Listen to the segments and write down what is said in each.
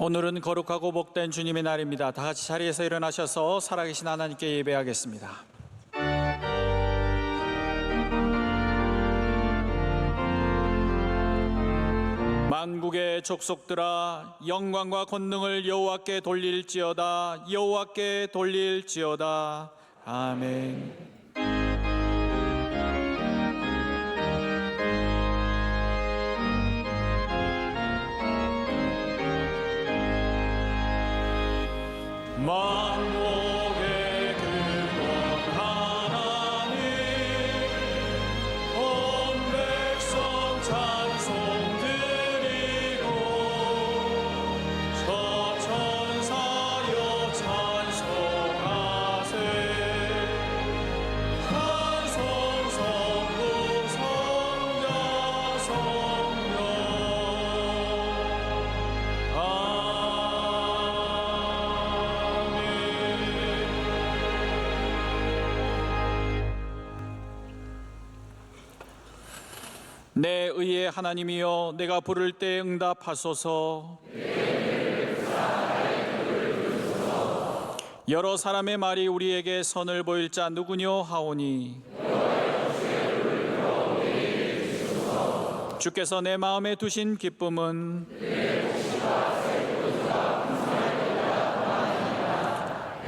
오늘은 거룩하고 복된 주님의 날입니다. 다 같이 자리에서 일어나셔서 살아계신 하나님께 예배하겠습니다. 만국의 족속들아, 영광과 권능을 여호와께 돌릴지어다. 여호와께 돌릴지어다. 아멘. 만국의 근원 하나님, 온 백성 찬송 드리고, 저천사여 찬송하세. 찬송 성부 성자 성령. 내 의의 하나님이여, 내가 부를 때 응답하소서. 여러 사람의 말이 우리에게 선을 보일 자 누구뇨 하오니, 주께서 내 마음에 두신 기쁨은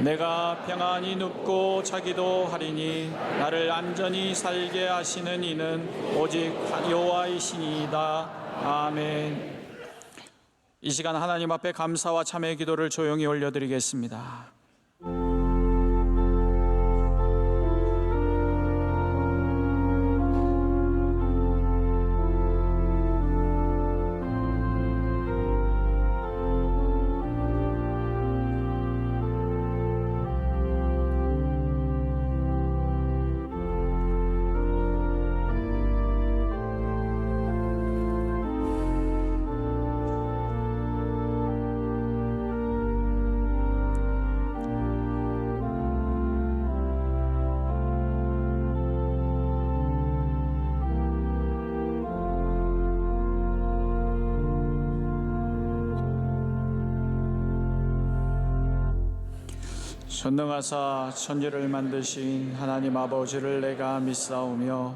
내가 평안히 눕고 자기도 하리니, 나를 안전히 살게 하시는 이는 오직 여호와이시니이다. 아멘. 이 시간 하나님 앞에 감사와 참회의 기도를 조용히 올려드리겠습니다. 전능하사 천지를 만드신 하나님 아버지를 내가 믿사오며,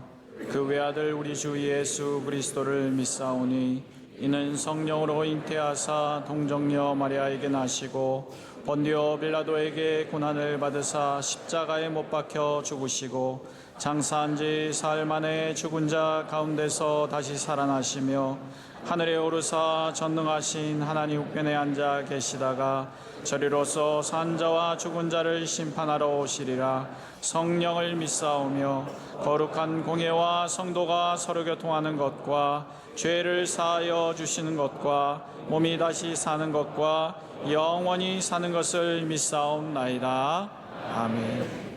그 외아들 우리 주 예수 그리스도를 믿사오니, 이는 성령으로 잉태하사 동정녀 마리아에게 나시고 본디오 빌라도에게 고난을 받으사 십자가에 못 박혀 죽으시고 장사한 지 사흘 만에 죽은 자 가운데서 다시 살아나시며 하늘에 오르사 전능하신 하나님 우편에 앉아 계시다가 저리로서 산 자와 죽은 자를 심판하러 오시리라. 성령을 믿사오며 거룩한 공예와 성도가 서로 교통하는 것과 죄를 사하여 주시는 것과 몸이 다시 사는 것과 영원히 사는 것을 믿사옵나이다. 아멘.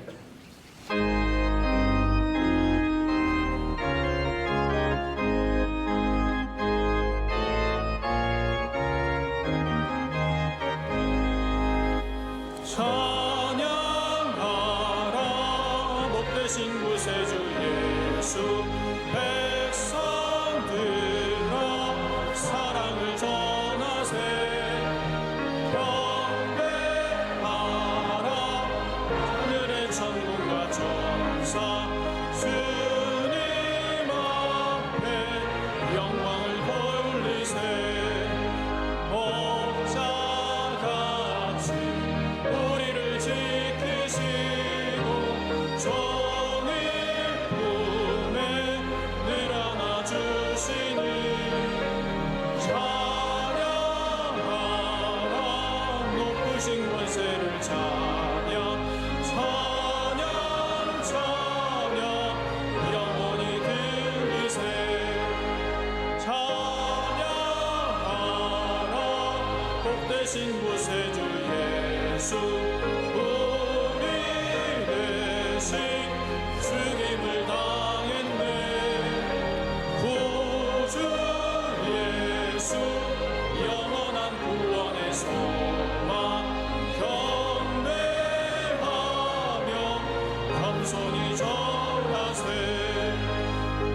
찬양하라 복되신 구세주 예수. 백성들아 사랑을 전하세. 경배하라 하늘의 천군과 천사. 주님 앞에 영광을 돌리세. 목자같이 우리를 지키시고 종일 품에 늘 안아주시니, 찬양하라 높으신 권세를 찬양. 찬양 찬양 영원히 들리세. 찬양하라 복되신 구세주 예수. 우리 대신 죽임을 당했네. 구주 예수 영원한 구원의 소망. 경배하며 겸손히 절하세.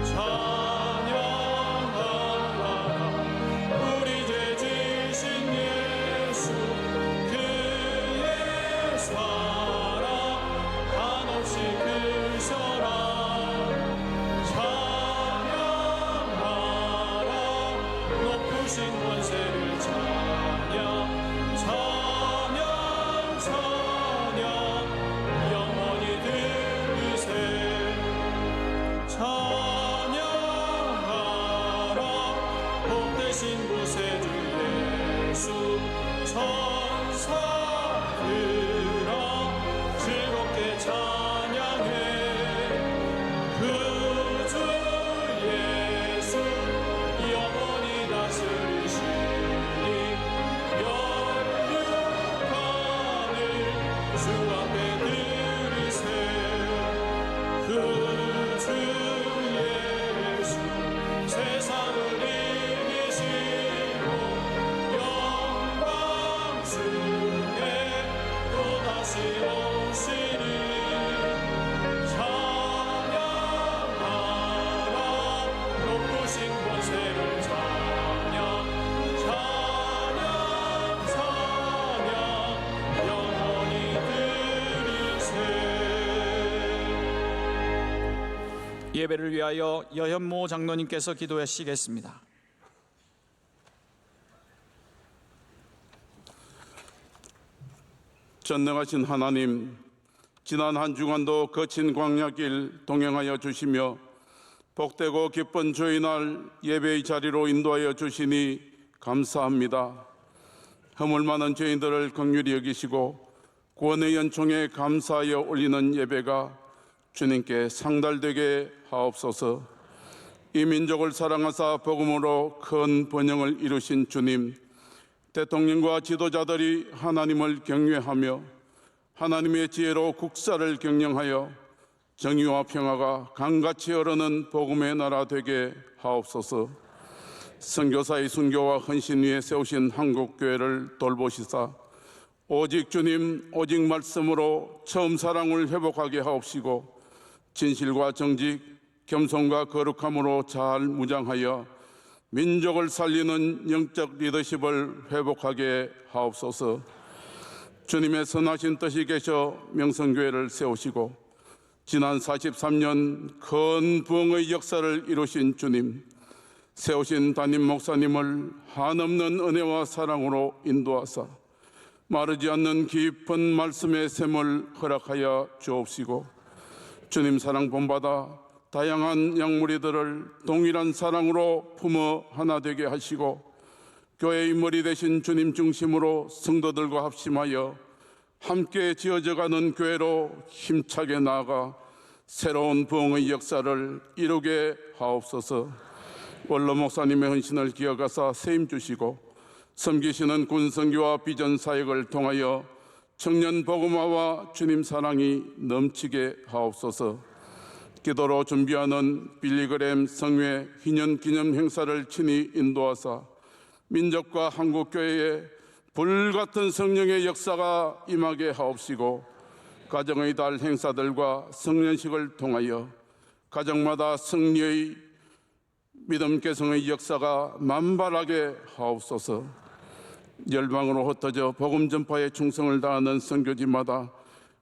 찬양하라 우리 죄 지신 예수. 되신 권세를 찬양 찬양 찬양 영원히 들으세 찬양하라 복되신 구세주 예수 천사들아 즐겁게 찬양해 그 주 예수 영원히 다스리시니 연육하늘 주 앞에 들으세 그 주 예수 세상을 이기시고 영광 중에 또다시 오시니 찬양하라 높으신 권세를 찬양 찬양 찬양 영원히 들으세. 예배를 위하여 여현모 장로님께서 기도하시겠습니다. 전능하신 하나님, 지난 한 주간도 거친 광야길 동행하여 주시며 복되고 기쁜 주의날 예배의 자리로 인도하여 주시니 감사합니다. 허물 많은 죄인들을 긍휼히 여기시고 구원의 연총에 감사하여 올리는 예배가 주님께 상달되게 하옵소서. 이 민족을 사랑하사 복음으로 큰 번영을 이루신 주님, 대통령과 지도자들이 하나님을 경외하며 하나님의 지혜로 국사를 경영하여 정의와 평화가 강같이 흐르는 복음의 나라 되게 하옵소서. 선교사의 순교와 헌신 위에 세우신 한국교회를 돌보시사 오직 주님 오직 말씀으로 처음 사랑을 회복하게 하옵시고 진실과 정직 겸손과 거룩함으로 잘 무장하여 민족을 살리는 영적 리더십을 회복하게 하옵소서. 주님의 선하신 뜻이 계셔 명성교회를 세우시고 지난 43년 큰 부흥의 역사를 이루신 주님, 세우신 담임 목사님을 한없는 은혜와 사랑으로 인도하사 마르지 않는 깊은 말씀의 샘을 허락하여 주옵시고 주님 사랑 본받아 다양한 양무리들을 동일한 사랑으로 품어 하나 되게 하시고 교회의 머리 되신 주님 중심으로 성도들과 합심하여 함께 지어져가는 교회로 힘차게 나아가 새로운 부흥의 역사를 이루게 하옵소서. 원로 목사님의 헌신을 기억하사 세임 주시고 섬기시는 군선교와 비전 사역을 통하여 청년 복음화와 주님 사랑이 넘치게 하옵소서. 기도로 준비하는 빌리그램 성회 희년 기념 행사를 친히 인도하사 민족과 한국교회에 불같은 성령의 역사가 임하게 하옵시고 가정의 달 행사들과 성년식을 통하여 가정마다 승리의 믿음 개성의 역사가 만발하게 하옵소서. 열방으로 흩어져 복음 전파에 충성을 다하는 선교지마다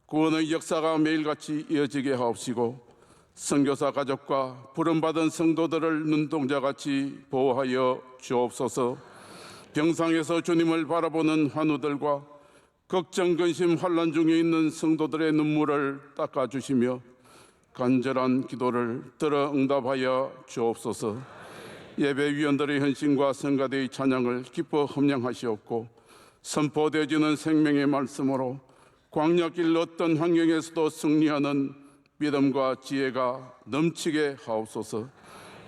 구원의 역사가 매일같이 이어지게 하옵시고 선교사 가족과 부름받은 성도들을 눈동자같이 보호하여 주옵소서. 병상에서 주님을 바라보는 환우들과 걱정, 근심, 환난 중에 있는 성도들의 눈물을 닦아주시며 간절한 기도를 들어 응답하여 주옵소서. 예배위원들의 헌신과 성가대의 찬양을 기뻐 함량하시옵고 선포되어지는 생명의 말씀으로 광야길 어떤 환경에서도 승리하는 믿음과 지혜가 넘치게 하옵소서.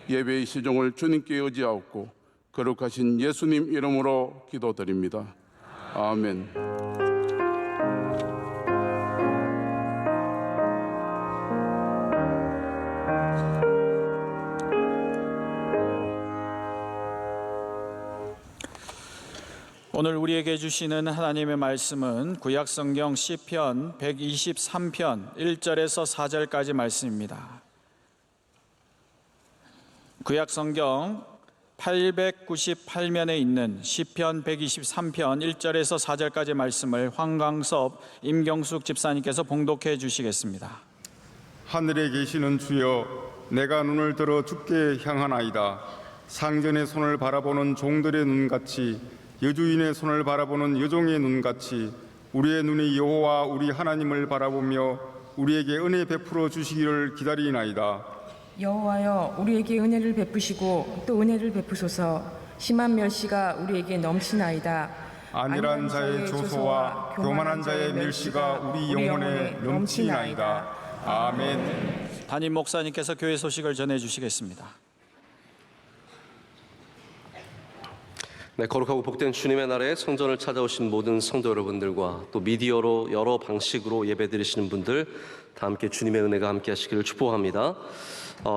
예배의 시종을 주님께 의지하옵고 거룩하신 예수님 이름으로 기도드립니다. 아멘. 오늘 우리에게 주시는 하나님의 말씀은 구약성경 시편 123편 1절에서 4절까지 말씀입니다. 구약성경 898면에 있는 시편 123편 1절에서 4절까지 말씀을 황광섭 임경숙 집사님께서 봉독해 주시겠습니다. 하늘에 계시는 주여, 내가 눈을 들어 주께 향하나이다. 상전의 손을 바라보는 종들의 눈같이 여주인의 손을 바라보는 여종의 눈같이 우리의 눈이 여호와 우리 하나님을 바라보며 우리에게 은혜 베풀어 주시기를 기다리나이다. 여호와여, 우리에게 은혜를 베푸시고 또 은혜를 베푸소서. 심한 멸시가 우리에게 넘치나이다. 안일한 자의 조소와 교만한 자의 멸시가 우리 영혼에 넘치나이다. 아멘. 담임 목사님께서 교회 소식을 전해 주시겠습니다. 네, 거룩하고 복된 주님의 날에 성전을 찾아오신 모든 성도 여러분들과 또 미디어로 여러 방식으로 예배드리시는 분들 다 함께 주님의 은혜가 함께 하시기를 축복합니다.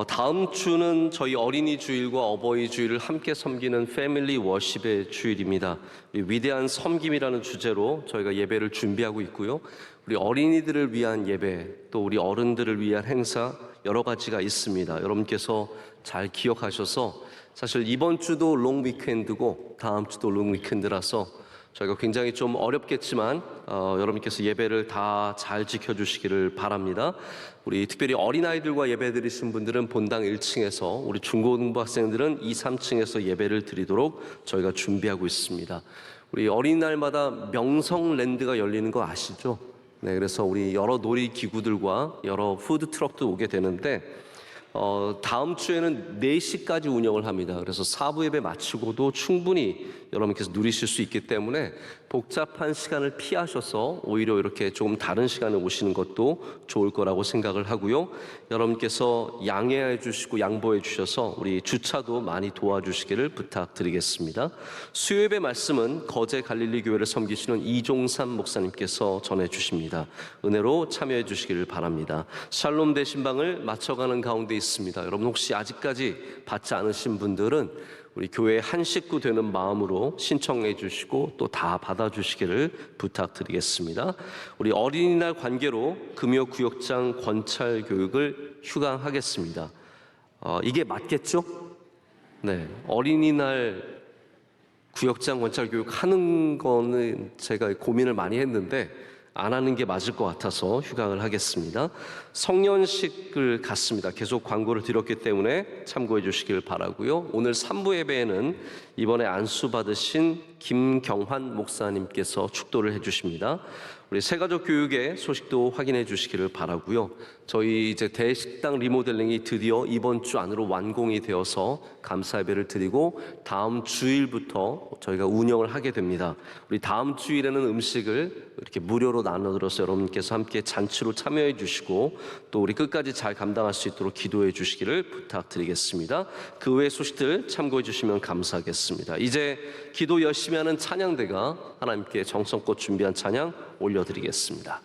다음 주는 저희 어린이 주일과 어버이 주일을 함께 섬기는 패밀리 워십의 주일입니다. 우리 위대한 섬김이라는 주제로 저희가 예배를 준비하고 있고요. 우리 어린이들을 위한 예배, 또 우리 어른들을 위한 행사 여러 가지가 있습니다. 여러분께서 잘 기억하셔서 사실 이번 주도 롱 위켄드고 다음 주도 롱 위켄드라서 저희가 굉장히 좀 어렵겠지만 여러분께서 예배를 다 잘 지켜주시기를 바랍니다. 우리 특별히 어린아이들과 예배 드리신 분들은 본당 1층에서, 우리 중고등부 학생들은 2, 3층에서 예배를 드리도록 저희가 준비하고 있습니다. 우리 어린이날마다 명성랜드가 열리는 거 아시죠? 네, 그래서 우리 여러 놀이기구들과 여러 푸드트럭도 오게 되는데 다음 주에는 4시까지 운영을 합니다. 그래서 4부 예배 마치고도 충분히 여러분께서 누리실 수 있기 때문에 복잡한 시간을 피하셔서 오히려 이렇게 조금 다른 시간에 오시는 것도 좋을 거라고 생각을 하고요. 여러분께서 양해해 주시고 양보해 주셔서 우리 주차도 많이 도와주시기를 부탁드리겠습니다. 수요 예배 말씀은 거제 갈릴리 교회를 섬기시는 이종삼 목사님께서 전해 주십니다. 은혜로 참여해 주시기를 바랍니다. 샬롬 대신방을 맞춰가는 가운데 있습니다. 여러분 혹시 아직까지 받지 않으신 분들은 우리 교회 한 식구 되는 마음으로 신청해 주시고 또 다 받아주시기를 부탁드리겠습니다. 우리 어린이날 관계로 금요 구역장 권찰 교육을 휴강하겠습니다. 이게 맞겠죠? 네, 어린이날 구역장 권찰 교육 하는 거는 제가 고민을 많이 했는데 안 하는 게 맞을 것 같아서 휴강을 하겠습니다. 성년식을 갖습니다. 계속 광고를 드렸기 때문에 참고해 주시길 바라고요. 오늘 3부 예배에는 이번에 안수 받으신 김경환 목사님께서 축도를 해 주십니다. 우리 새가족 교육의 소식도 확인해 주시기를 바라고요. 저희 이제 대식당 리모델링이 드디어 이번 주 안으로 완공이 되어서 감사 예배를 드리고 다음 주일부터 저희가 운영을 하게 됩니다. 우리 다음 주일에는 음식을 이렇게 무료로 나눠들어서 여러분께서 함께 잔치로 참여해 주시고 또 우리 끝까지 잘 감당할 수 있도록 기도해 주시기를 부탁드리겠습니다. 그 외의 소식들 참고해 주시면 감사하겠습니다. 이제 기도 열심히 하는 찬양대가 하나님께 정성껏 준비한 찬양 올려드리겠습니다.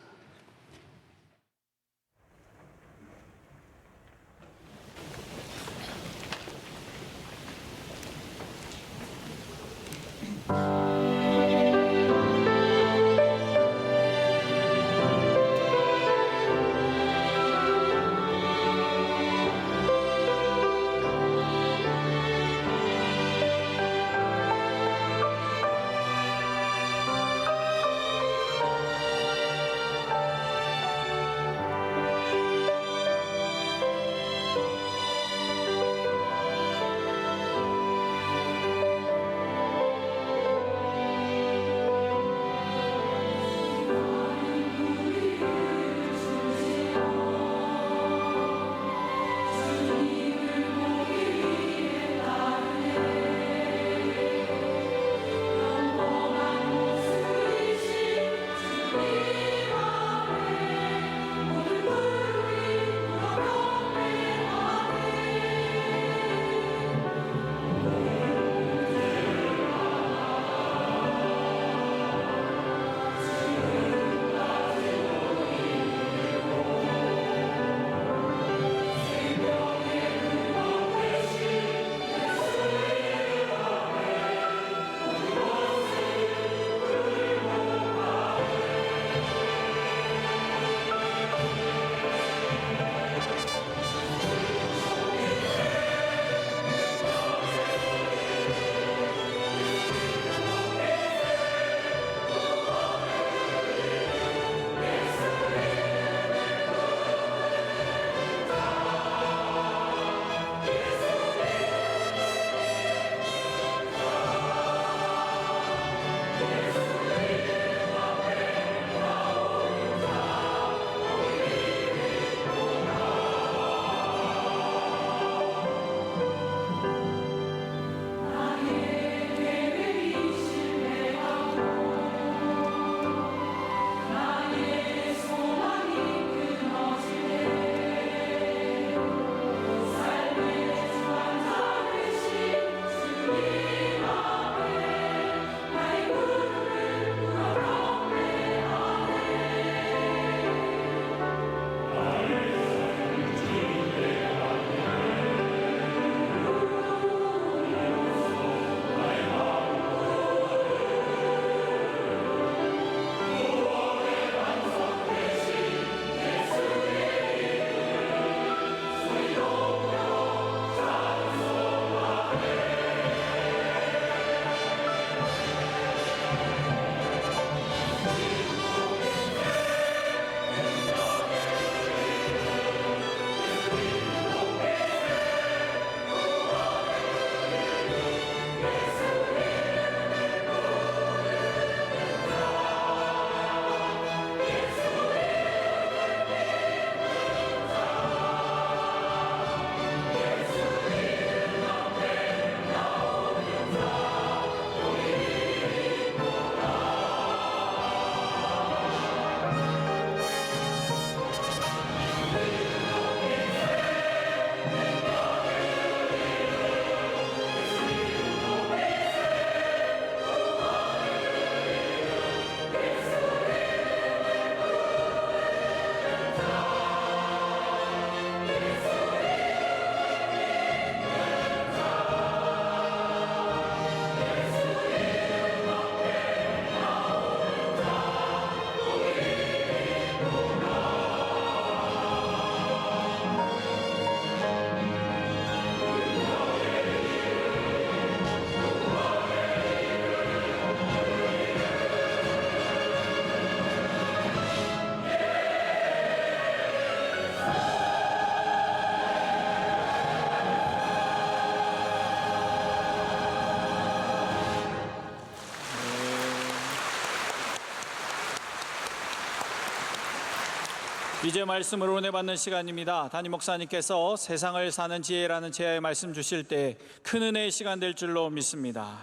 이제 말씀을 은혜 받는 시간입니다. 담임 목사님께서 세상을 사는 지혜라는 제야의 말씀 주실 때 큰 은혜의 시간 될 줄로 믿습니다.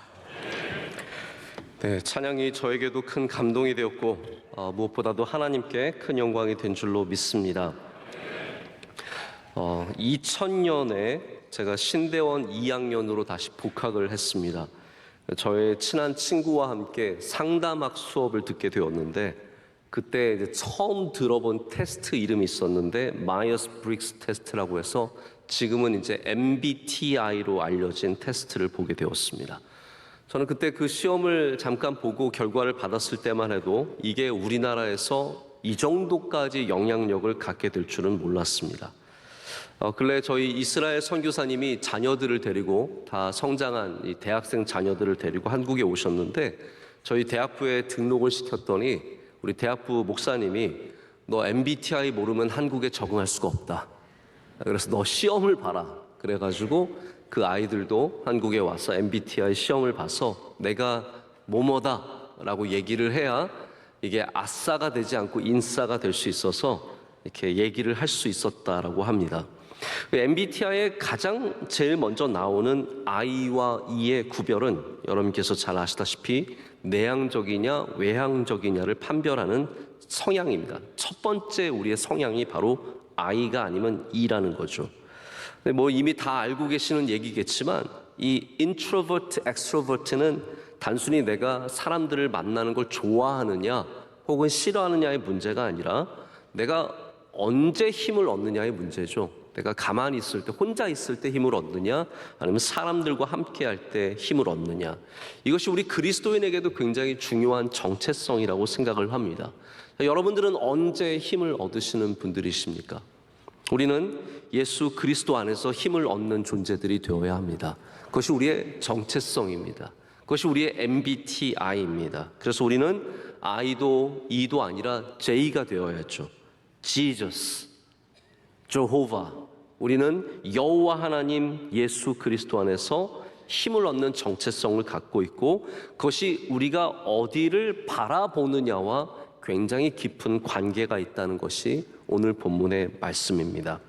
네, 찬양이 저에게도 큰 감동이 되었고 무엇보다도 하나님께 큰 영광이 된 줄로 믿습니다. 2000년에 제가 신대원 2학년으로 다시 복학을 했습니다. 저의 친한 친구와 함께 상담학 수업을 듣게 되었는데 그때 이제 처음 들어본 테스트 이름이 있었는데 마이어스 브릭스 테스트라고 해서 지금은 이제 MBTI로 알려진 테스트를 보게 되었습니다. 저는 그때 그 시험을 잠깐 보고 결과를 받았을 때만 해도 이게 우리나라에서 이 정도까지 영향력을 갖게 될 줄은 몰랐습니다. 근래 저희 이스라엘 선교사님이 자녀들을 데리고 다 성장한 이 대학생 자녀들을 데리고 한국에 오셨는데 저희 대학부에 등록을 시켰더니 우리 대학부 목사님이 너 MBTI 모르면 한국에 적응할 수가 없다. 그래서 너 시험을 봐라. 그래가지고 그 아이들도 한국에 와서 MBTI 시험을 봐서 내가 뭐뭐다라고 얘기를 해야 이게 아싸가 되지 않고 인싸가 될 수 있어서 이렇게 얘기를 할 수 있었다라고 합니다. MBTI에 가장 제일 먼저 나오는 I와 E의 구별은 여러분께서 잘 아시다시피 내향적이냐 외향적이냐를 판별하는 성향입니다. 첫 번째 우리의 성향이 바로 I가 아니면 E라는 거죠. 뭐 이미 다 알고 계시는 얘기겠지만 이 introvert, extrovert는 단순히 내가 사람들을 만나는 걸 좋아하느냐 혹은 싫어하느냐의 문제가 아니라 내가 언제 힘을 얻느냐의 문제죠. 내가 가만히 있을 때, 혼자 있을 때 힘을 얻느냐 아니면 사람들과 함께 할 때 힘을 얻느냐. 이것이 우리 그리스도인에게도 굉장히 중요한 정체성이라고 생각을 합니다. 여러분들은 언제 힘을 얻으시는 분들이십니까? 우리는 예수 그리스도 안에서 힘을 얻는 존재들이 되어야 합니다. 그것이 우리의 정체성입니다. 그것이 우리의 MBTI입니다. 그래서 우리는 I도 E도 아니라 J가 되어야죠. Jesus, 제호바. 우리는 여호와 하나님 예수 그리스도 안에서 힘을 얻는 정체성을 갖고 있고 그것이 우리가 어디를 바라보느냐와 굉장히 깊은 관계가 있다는 것이 오늘 본문의 말씀입니다.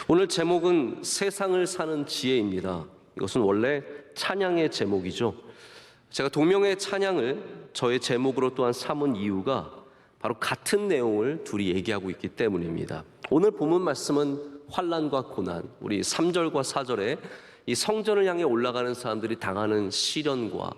오늘 제목은 세상을 사는 지혜입니다. 이것은 원래 찬양의 제목이죠. 제가 동명의 찬양을 저의 제목으로 또한 삼은 이유가 바로 같은 내용을 둘이 얘기하고 있기 때문입니다. 오늘 본문 말씀은 환난과 고난, 우리 3절과 4절에 이 성전을 향해 올라가는 사람들이 당하는 시련과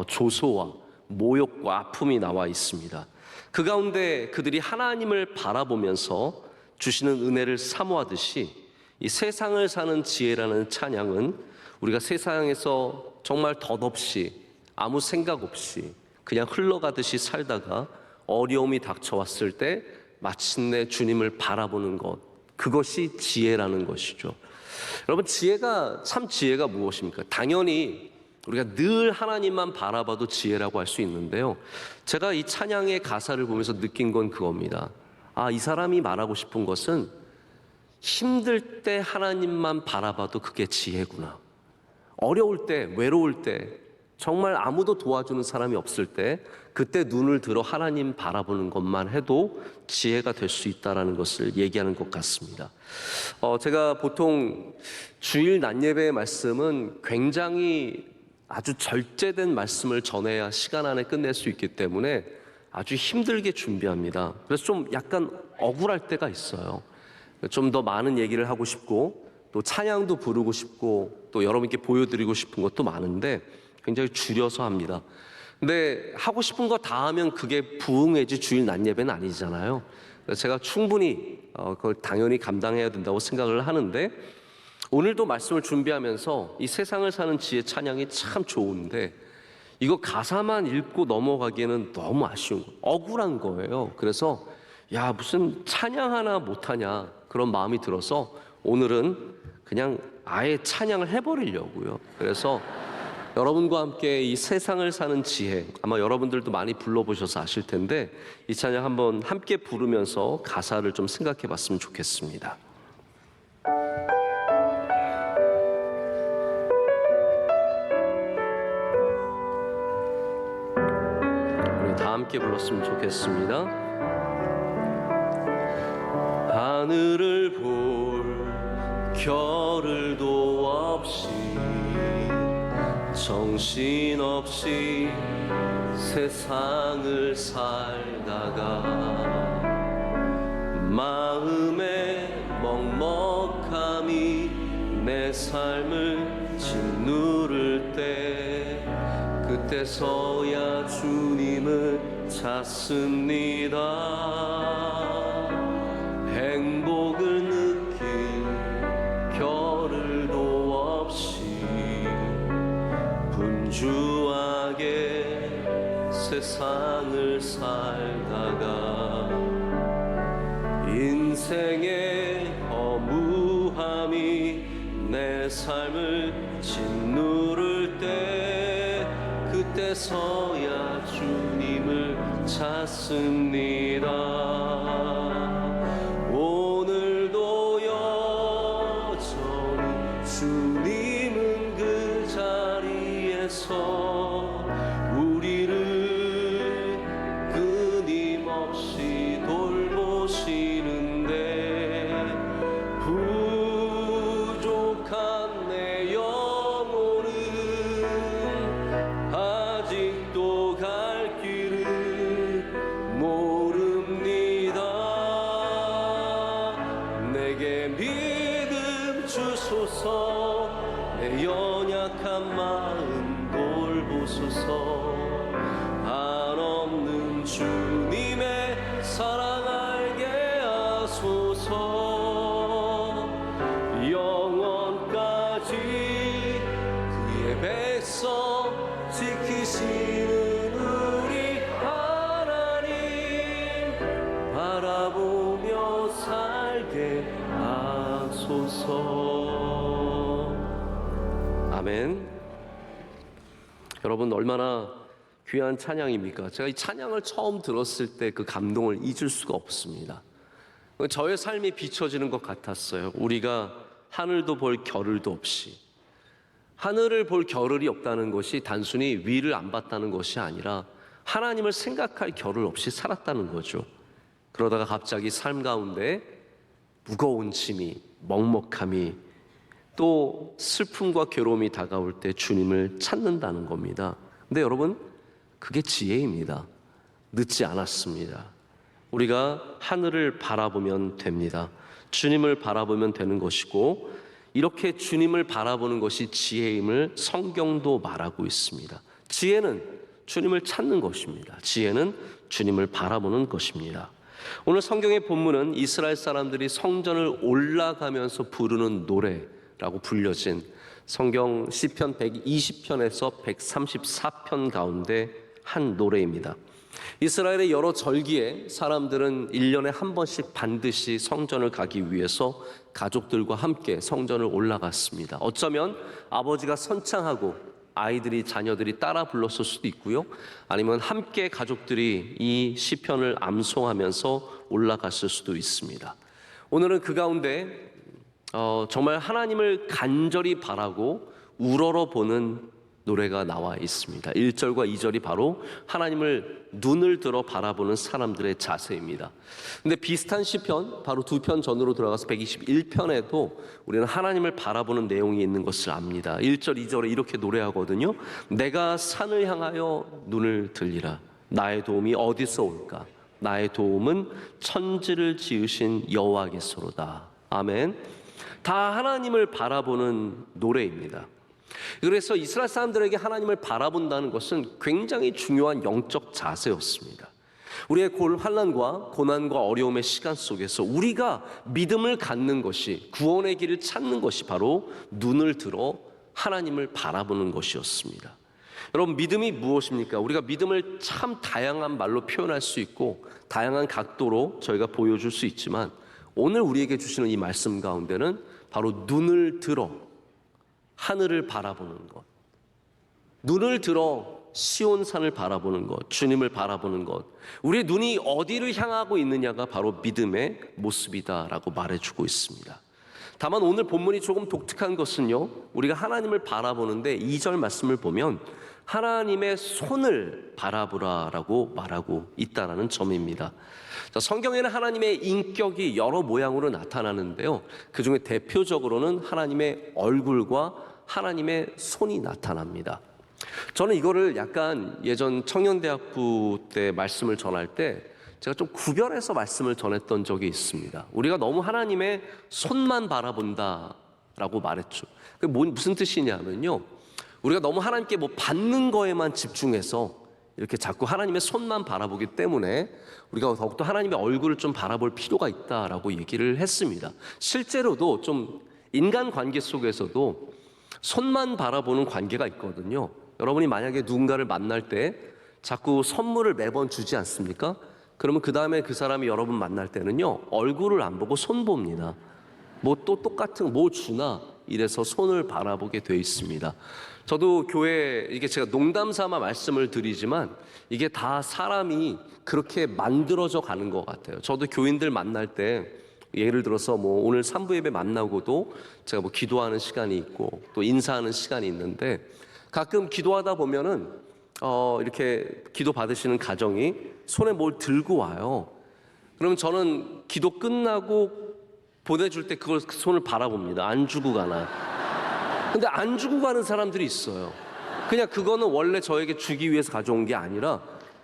조소와 모욕과 아픔이 나와 있습니다. 그 가운데 그들이 하나님을 바라보면서 주시는 은혜를 사모하듯이 이 세상을 사는 지혜라는 찬양은 우리가 세상에서 정말 덧없이 아무 생각 없이 그냥 흘러가듯이 살다가 어려움이 닥쳐왔을 때 마침내 주님을 바라보는 것, 그것이 지혜라는 것이죠. 여러분, 지혜가 무엇입니까? 당연히 우리가 늘 하나님만 바라봐도 지혜라고 할 수 있는데요. 제가 이 찬양의 가사를 보면서 느낀 건 그겁니다. 이 사람이 말하고 싶은 것은 힘들 때 하나님만 바라봐도 그게 지혜구나. 어려울 때, 외로울 때, 정말 아무도 도와주는 사람이 없을 때 그때 눈을 들어 하나님 바라보는 것만 해도 지혜가 될 수 있다는 것을 얘기하는 것 같습니다. 제가 보통 주일 낮예배의 말씀은 굉장히 아주 절제된 말씀을 전해야 시간 안에 끝낼 수 있기 때문에 아주 힘들게 준비합니다. 그래서 좀 약간 억울할 때가 있어요. 좀 더 많은 얘기를 하고 싶고 또 찬양도 부르고 싶고 또 여러분께 보여드리고 싶은 것도 많은데 굉장히 줄여서 합니다. 근데 하고 싶은 거 다 하면 그게 부흥회지 주일 낮예배는 아니잖아요. 그래서 제가 충분히 그걸 당연히 감당해야 된다고 생각을 하는데 오늘도 말씀을 준비하면서 이 세상을 사는 지혜 찬양이 참 좋은데 이거 가사만 읽고 넘어가기에는 너무 아쉬운 거예요. 억울한 거예요. 그래서 무슨 찬양 하나 못하냐 그런 마음이 들어서 오늘은 그냥 아예 찬양을 해버리려고요. 그래서 여러분과 함께 이 세상을 사는 지혜, 아마 여러분들도 많이 불러보셔서 아실 텐데 이 찬양 한번 함께 부르면서 가사를 좀 생각해 봤으면 좋겠습니다. 우리 다 함께 불렀으면 좋겠습니다. 하늘을 볼 겨를도 없이 정신없이 세상을 살다가 마음의 먹먹함이 내 삶을 짓누를 때 그때서야 주님을 찾습니다. 행복을 느낄 겨를도 없이 분주하게 세상을 살다가 인생의 허무함이 내 삶을 짓누를 때 그때서야 주님을 찾습니다. 오늘도 여전히 주님은 그 자리에서 우리를 끊임없이 돌보시는데 부족한 내 영혼은 아직도 갈 길을 모릅니다. 내게 믿음 주소서, 내 연약한 마음 돌보소서. 한없는 주님의 사랑 알게 하소서. 영원까지 그의 백성 지키시는 우리 하나님 바라보며 살게 하소서. 아멘. 여러분, 얼마나 귀한 찬양입니까? 제가 이 찬양을 처음 들었을 때 그 감동을 잊을 수가 없습니다. 저의 삶이 비춰지는 것 같았어요. 우리가 하늘도 볼 겨를도 없이, 하늘을 볼 겨를이 없다는 것이 단순히 위를 안 봤다는 것이 아니라 하나님을 생각할 겨를 없이 살았다는 거죠. 그러다가 갑자기 삶 가운데 무거운 짐이, 먹먹함이, 또 슬픔과 괴로움이 다가올 때 주님을 찾는다는 겁니다. 근데 여러분, 그게 지혜입니다. 늦지 않았습니다. 우리가 하늘을 바라보면 됩니다. 주님을 바라보면 되는 것이고, 이렇게 주님을 바라보는 것이 지혜임을 성경도 말하고 있습니다. 지혜는 주님을 찾는 것입니다. 지혜는 주님을 바라보는 것입니다. 오늘 성경의 본문은 이스라엘 사람들이 성전을 올라가면서 부르는 노래라고 불려진 성경 시편 120편에서 134편 가운데 한 노래입니다. 이스라엘의 여러 절기에 사람들은 1년에 한 번씩 반드시 성전을 가기 위해서 가족들과 함께 성전을 올라갔습니다. 어쩌면 아버지가 선창하고 아이들이, 자녀들이 따라 불렀을 수도 있고요, 아니면 함께 가족들이 이 시편을 암송하면서 올라갔을 수도 있습니다. 오늘은 그 가운데 정말 하나님을 간절히 바라고 우러러보는 노래가 나와 있습니다. 1절과 2절이 바로 하나님을 눈을 들어 바라보는 사람들의 자세입니다. 근데 비슷한 시편, 바로 두 편 전으로 들어가서 121편에도 우리는 하나님을 바라보는 내용이 있는 것을 압니다. 1절, 2절에 이렇게 노래하거든요. 내가 산을 향하여 눈을 들리라. 나의 도움이 어디서 올까? 나의 도움은 천지를 지으신 여호와께서로다. 아멘. 다 하나님을 바라보는 노래입니다. 그래서 이스라엘 사람들에게 하나님을 바라본다는 것은 굉장히 중요한 영적 자세였습니다. 우리의 환난과 고난과 어려움의 시간 속에서 우리가 믿음을 갖는 것이, 구원의 길을 찾는 것이 바로 눈을 들어 하나님을 바라보는 것이었습니다. 여러분, 믿음이 무엇입니까? 우리가 믿음을 참 다양한 말로 표현할 수 있고 다양한 각도로 저희가 보여줄 수 있지만, 오늘 우리에게 주시는 이 말씀 가운데는 바로 눈을 들어 하늘을 바라보는 것, 눈을 들어 시온산을 바라보는 것, 주님을 바라보는 것, 우리의 눈이 어디를 향하고 있느냐가 바로 믿음의 모습이다라고 말해주고 있습니다. 다만 오늘 본문이 조금 독특한 것은요, 우리가 하나님을 바라보는데 2절 말씀을 보면 하나님의 손을 바라보라라고 말하고 있다라는 점입니다. 자, 성경에는 하나님의 인격이 여러 모양으로 나타나는데요. 그중에 대표적으로는 하나님의 얼굴과 하나님의 손이 나타납니다. 저는 이거를 약간 예전 청년대학부 때 말씀을 전할 때 제가 좀 구별해서 말씀을 전했던 적이 있습니다. 우리가 너무 하나님의 손만 바라본다라고 말했죠. 그게 무슨 뜻이냐면요, 우리가 너무 하나님께 뭐 받는 거에만 집중해서 이렇게 자꾸 하나님의 손만 바라보기 때문에 우리가 더욱더 하나님의 얼굴을 좀 바라볼 필요가 있다라고 얘기를 했습니다. 실제로도 좀 인간 관계 속에서도 손만 바라보는 관계가 있거든요. 여러분이 만약에 누군가를 만날 때 자꾸 선물을 매번 주지 않습니까? 그러면 그 다음에 그 사람이 여러분 만날 때는요, 얼굴을 안 보고 손 봅니다. 뭐 또 똑같은 뭐 주나 이래서 손을 바라보게 돼 있습니다. 저도 교회, 이게 제가 농담 삼아 말씀을 드리지만 이게 다 사람이 그렇게 만들어져 가는 것 같아요. 저도 교인들 만날 때 예를 들어서 뭐 오늘 산부 예배 만나고도 제가 뭐 기도하는 시간이 있고 또 인사하는 시간이 있는데 가끔 기도하다 보면은 이렇게 기도 받으시는 가정이 손에 뭘 들고 와요. 그러면 저는 기도 끝나고 보내줄 때 그걸 손을 바라봅니다. 안 주고 가나. 근데 안 주고 가는 사람들이 있어요. 그냥 그거는 원래 저에게 주기 위해서 가져온 게 아니라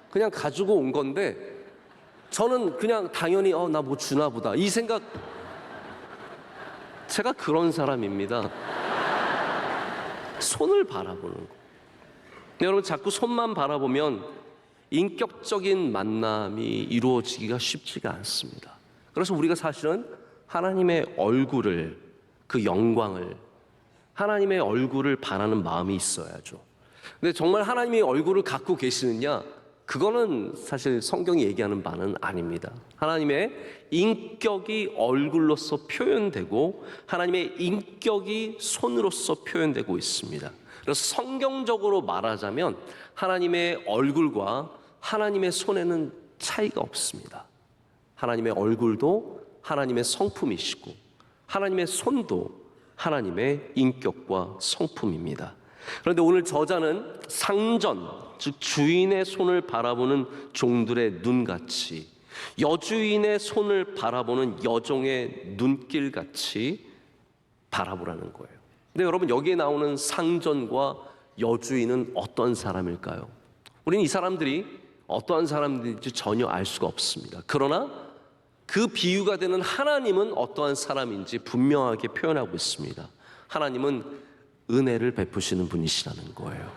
그냥 가지고 온 건데 저는 그냥 당연히 나 뭐 주나 보다 이 생각. 제가 그런 사람입니다. 손을 바라보는 거. 여러분, 자꾸 손만 바라보면 인격적인 만남이 이루어지기가 쉽지가 않습니다. 그래서 우리가 사실은 하나님의 얼굴을, 그 영광을, 하나님의 얼굴을 바라는 마음이 있어야죠. 근데 정말 하나님의 얼굴을 갖고 계시느냐? 그거는 사실 성경이 얘기하는 바는 아닙니다. 하나님의 인격이 얼굴로서 표현되고 하나님의 인격이 손으로서 표현되고 있습니다. 그래서 성경적으로 말하자면 하나님의 얼굴과 하나님의 손에는 차이가 없습니다. 하나님의 얼굴도 하나님의 성품이시고 하나님의 손도 하나님의 인격과 성품입니다. 그런데 오늘 저자는 상전, 즉 주인의 손을 바라보는 종들의 눈같이, 여주인의 손을 바라보는 여종의 눈길같이 바라보라는 거예요. 근데 여러분, 여기에 나오는 상전과 여주인은 어떤 사람일까요? 우리는 이 사람들이 어떠한 사람들인지 전혀 알 수가 없습니다. 그러나 그 비유가 되는 하나님은 어떠한 사람인지 분명하게 표현하고 있습니다. 하나님은 은혜를 베푸시는 분이시라는 거예요.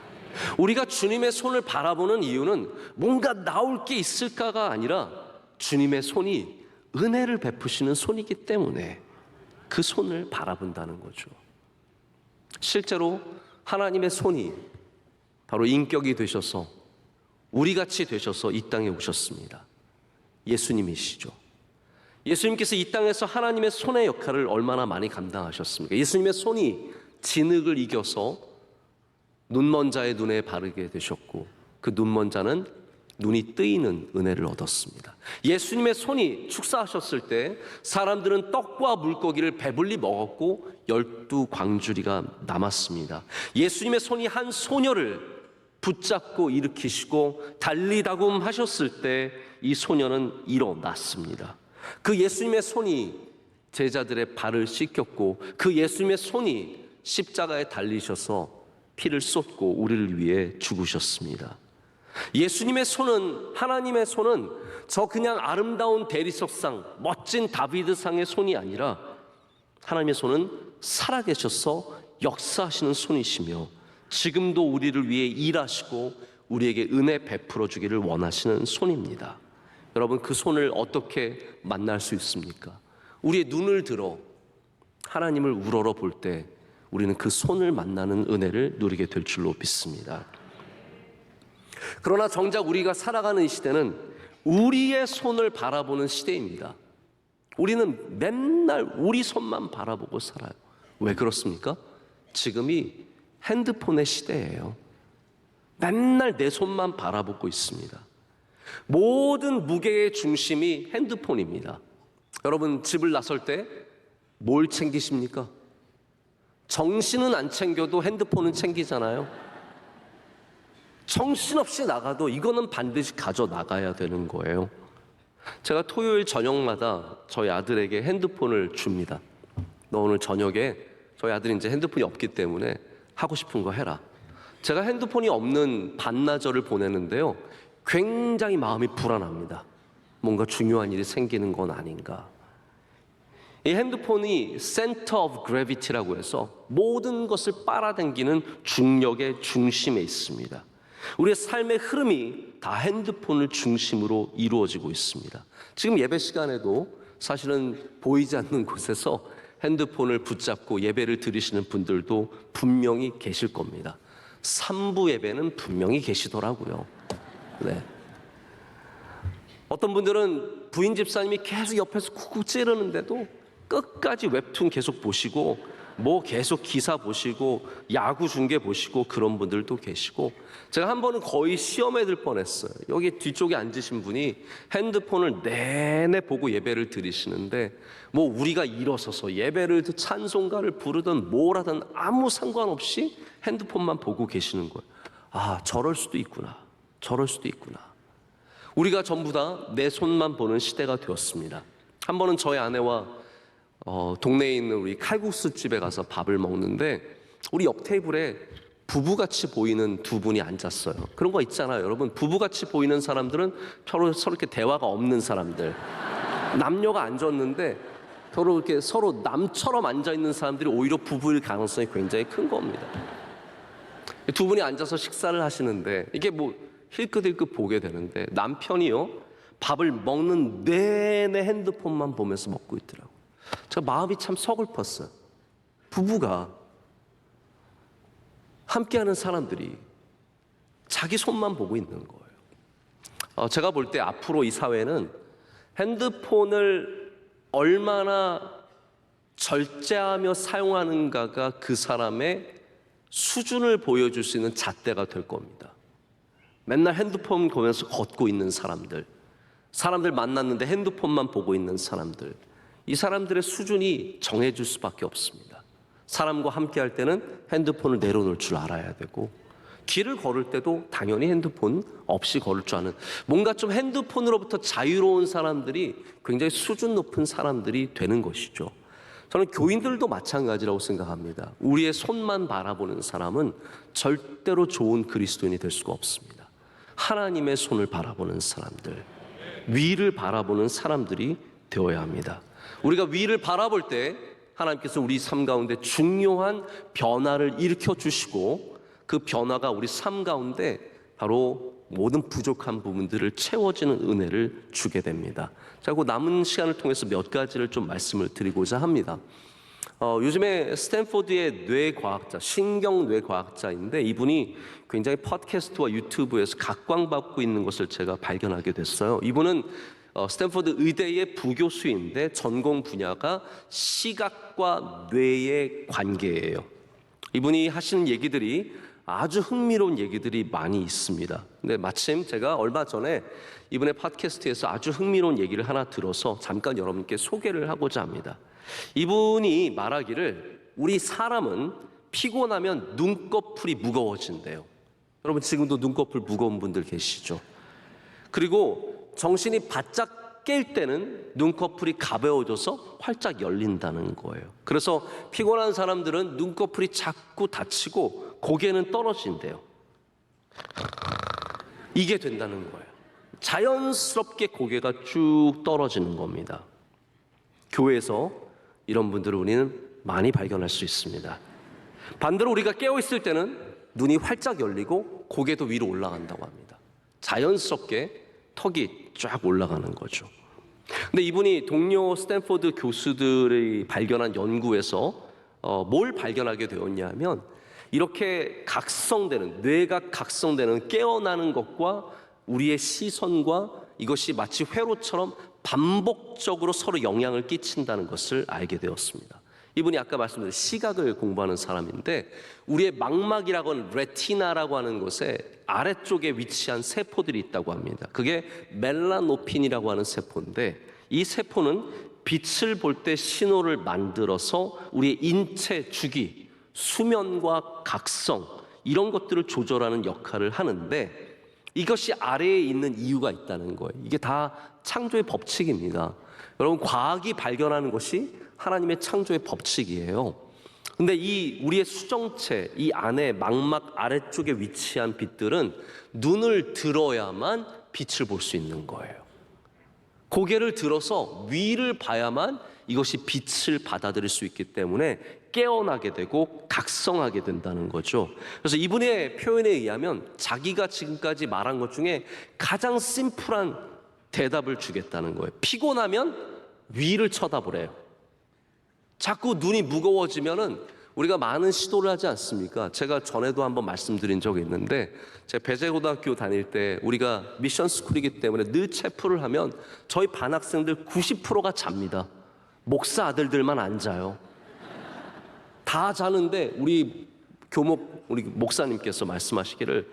우리가 주님의 손을 바라보는 이유는 뭔가 나올 게 있을까가 아니라 주님의 손이 은혜를 베푸시는 손이기 때문에 그 손을 바라본다는 거죠. 실제로 하나님의 손이 바로 인격이 되셔서 우리같이 되셔서 이 땅에 오셨습니다. 예수님이시죠. 예수님께서 이 땅에서 하나님의 손의 역할을 얼마나 많이 감당하셨습니까? 예수님의 손이 진흙을 이겨서 눈먼 자의 눈에 바르게 되셨고 그 눈먼 자는 눈이 뜨이는 은혜를 얻었습니다. 예수님의 손이 축사하셨을 때 사람들은 떡과 물고기를 배불리 먹었고 12광주리가 남았습니다. 예수님의 손이 한 소녀를 붙잡고 일으키시고 달리다굼 하셨을 때 이 소녀는 일어났습니다. 그 예수님의 손이 제자들의 발을 씻겼고 그 예수님의 손이 십자가에 달리셔서 피를 쏟고 우리를 위해 죽으셨습니다. 예수님의 손은, 하나님의 손은 저 그냥 아름다운 대리석상, 멋진 다비드상의 손이 아니라 하나님의 손은 살아계셔서 역사하시는 손이시며 지금도 우리를 위해 일하시고 우리에게 은혜 베풀어 주기를 원하시는 손입니다. 여러분, 그 손을 어떻게 만날 수 있습니까? 우리의 눈을 들어 하나님을 우러러 볼 때 우리는 그 손을 만나는 은혜를 누리게 될 줄로 믿습니다. 그러나 정작 우리가 살아가는 이 시대는 우리의 손을 바라보는 시대입니다. 우리는 맨날 우리 손만 바라보고 살아요. 왜 그렇습니까? 지금이 핸드폰의 시대예요. 맨날 내 손만 바라보고 있습니다. 모든 무게의 중심이 핸드폰입니다. 여러분, 집을 나설 때 뭘 챙기십니까? 정신은 안 챙겨도 핸드폰은 챙기잖아요. 정신없이 나가도 이거는 반드시 가져나가야 되는 거예요. 제가 토요일 저녁마다 저희 아들에게 핸드폰을 줍니다. 너 오늘 저녁에, 저희 아들이 이제 핸드폰이 없기 때문에 하고 싶은 거 해라. 제가 핸드폰이 없는 반나절을 보내는데요, 굉장히 마음이 불안합니다. 뭔가 중요한 일이 생기는 건 아닌가. 이 핸드폰이 Center of Gravity라고 해서 모든 것을 빨아당기는 중력의 중심에 있습니다. 우리의 삶의 흐름이 다 핸드폰을 중심으로 이루어지고 있습니다. 지금 예배 시간에도 사실은 보이지 않는 곳에서 핸드폰을 붙잡고 예배를 드리시는 분들도 분명히 계실 겁니다. 3부 예배는 분명히 계시더라고요. 네. 어떤 분들은 부인 집사님이 계속 옆에서 쿡쿡 찌르는데도 끝까지 웹툰 계속 보시고, 뭐 계속 기사 보시고, 야구 중계 보시고, 그런 분들도 계시고, 제가 한 번은 거의 시험에 들 뻔했어요. 여기 뒤쪽에 앉으신 분이 핸드폰을 내내 보고 예배를 드리시는데, 뭐 우리가 일어서서 예배를 찬송가를 부르든 뭘 하든 아무 상관없이 핸드폰만 보고 계시는 거예요. 아, 저럴 수도 있구나. 저럴 수도 있구나. 우리가 전부 다 내 손만 보는 시대가 되었습니다. 한 번은 저희 아내와 동네에 있는 우리 칼국수 집에 가서 밥을 먹는데, 우리 옆 테이블에 부부같이 보이는 두 분이 앉았어요. 그런 거 있잖아요, 여러분. 부부같이 보이는 사람들은 서로 이렇게 대화가 없는 사람들. 남녀가 앉았는데 서로 이렇게 서로 남처럼 앉아 있는 사람들이 오히려 부부일 가능성이 굉장히 큰 겁니다. 두 분이 앉아서 식사를 하시는데, 이게 뭐 힐끗힐끗 보게 되는데, 남편이요, 밥을 먹는 내내 핸드폰만 보면서 먹고 있더라고요. 제가 마음이 참 서글펐어요. 부부가, 함께하는 사람들이 자기 손만 보고 있는 거예요. 제가 볼 때 앞으로 이 사회는 핸드폰을 얼마나 절제하며 사용하는가가 그 사람의 수준을 보여줄 수 있는 잣대가 될 겁니다. 맨날 핸드폰 보면서 걷고 있는 사람들, 사람들 만났는데 핸드폰만 보고 있는 사람들, 이 사람들의 수준이 정해질 수밖에 없습니다. 사람과 함께 할 때는 핸드폰을 내려놓을 줄 알아야 되고, 길을 걸을 때도 당연히 핸드폰 없이 걸을 줄 아는, 뭔가 좀 핸드폰으로부터 자유로운 사람들이 굉장히 수준 높은 사람들이 되는 것이죠. 저는 교인들도 마찬가지라고 생각합니다. 우리의 손만 바라보는 사람은 절대로 좋은 그리스도인이 될 수가 없습니다. 하나님의 손을 바라보는 사람들, 위를 바라보는 사람들이 되어야 합니다. 우리가 위를 바라볼 때 하나님께서 우리 삶 가운데 중요한 변화를 일으켜 주시고, 그 변화가 우리 삶 가운데 바로 모든 부족한 부분들을 채워지는 은혜를 주게 됩니다. 자, 그 남은 시간을 통해서 몇 가지를 좀 말씀을 드리고자 합니다. 요즘에 스탠포드의 뇌과학자, 신경뇌과학자인데, 이분이 굉장히 팟캐스트와 유튜브에서 각광받고 있는 것을 제가 발견하게 됐어요. 이분은 스탠포드 의대의 부교수인데 전공 분야가 시각과 뇌의 관계예요. 이분이 하시는 얘기들이 아주 흥미로운 얘기들이 많이 있습니다. 근데 마침 제가 얼마 전에 이분의 팟캐스트에서 아주 흥미로운 얘기를 하나 들어서 잠깐 여러분께 소개를 하고자 합니다. 이분이 말하기를, 우리 사람은 피곤하면 눈꺼풀이 무거워진대요. 여러분 지금도 눈꺼풀 무거운 분들 계시죠? 그리고 정신이 바짝 깰 때는 눈꺼풀이 가벼워져서 활짝 열린다는 거예요. 그래서 피곤한 사람들은 눈꺼풀이 자꾸 다치고 고개는 떨어진대요. 이게 된다는 거예요. 자연스럽게 고개가 쭉 떨어지는 겁니다. 교회에서 이런 분들을 우리는 많이 발견할 수 있습니다. 반대로 우리가 깨어있을 때는 눈이 활짝 열리고 고개도 위로 올라간다고 합니다. 자연스럽게 턱이 쫙 올라가는 거죠. 근데 이분이 동료 스탠포드 교수들이 발견한 연구에서 뭘 발견하게 되었냐면, 이렇게 각성되는, 뇌가 각성되는, 깨어나는 것과 우리의 시선과 이것이 마치 회로처럼 반복적으로 서로 영향을 끼친다는 것을 알게 되었습니다. 이분이 아까 말씀드린 시각을 공부하는 사람인데, 우리의 망막이라고 하는 레티나라고 하는 곳에 아래쪽에 위치한 세포들이 있다고 합니다. 그게 멜라노핀이라고 하는 세포인데, 이 세포는 빛을 볼 때 신호를 만들어서 우리의 인체 주기, 수면과 각성, 이런 것들을 조절하는 역할을 하는데 이것이 아래에 있는 이유가 있다는 거예요. 이게 다 창조의 법칙입니다. 여러분, 과학이 발견하는 것이 하나님의 창조의 법칙이에요. 근데 이 우리의 수정체, 이 안에 망막 아래쪽에 위치한 빛들은 눈을 들어야만 빛을 볼 수 있는 거예요. 고개를 들어서 위를 봐야만 이것이 빛을 받아들일 수 있기 때문에 깨어나게 되고 각성하게 된다는 거죠. 그래서 이분의 표현에 의하면 자기가 지금까지 말한 것 중에 가장 심플한 대답을 주겠다는 거예요. 피곤하면 위를 쳐다보래요. 자꾸 눈이 무거워지면은 우리가 많은 시도를 하지 않습니까? 제가 전에도 한번 말씀드린 적이 있는데, 제가 배재고등학교 다닐 때 우리가 미션 스쿨이기 때문에 늘 체프를 하면 저희 반 학생들 90%가 잡니다. 목사 아들들만 안 자요. 다 자는데 우리 목사님께서 말씀하시기를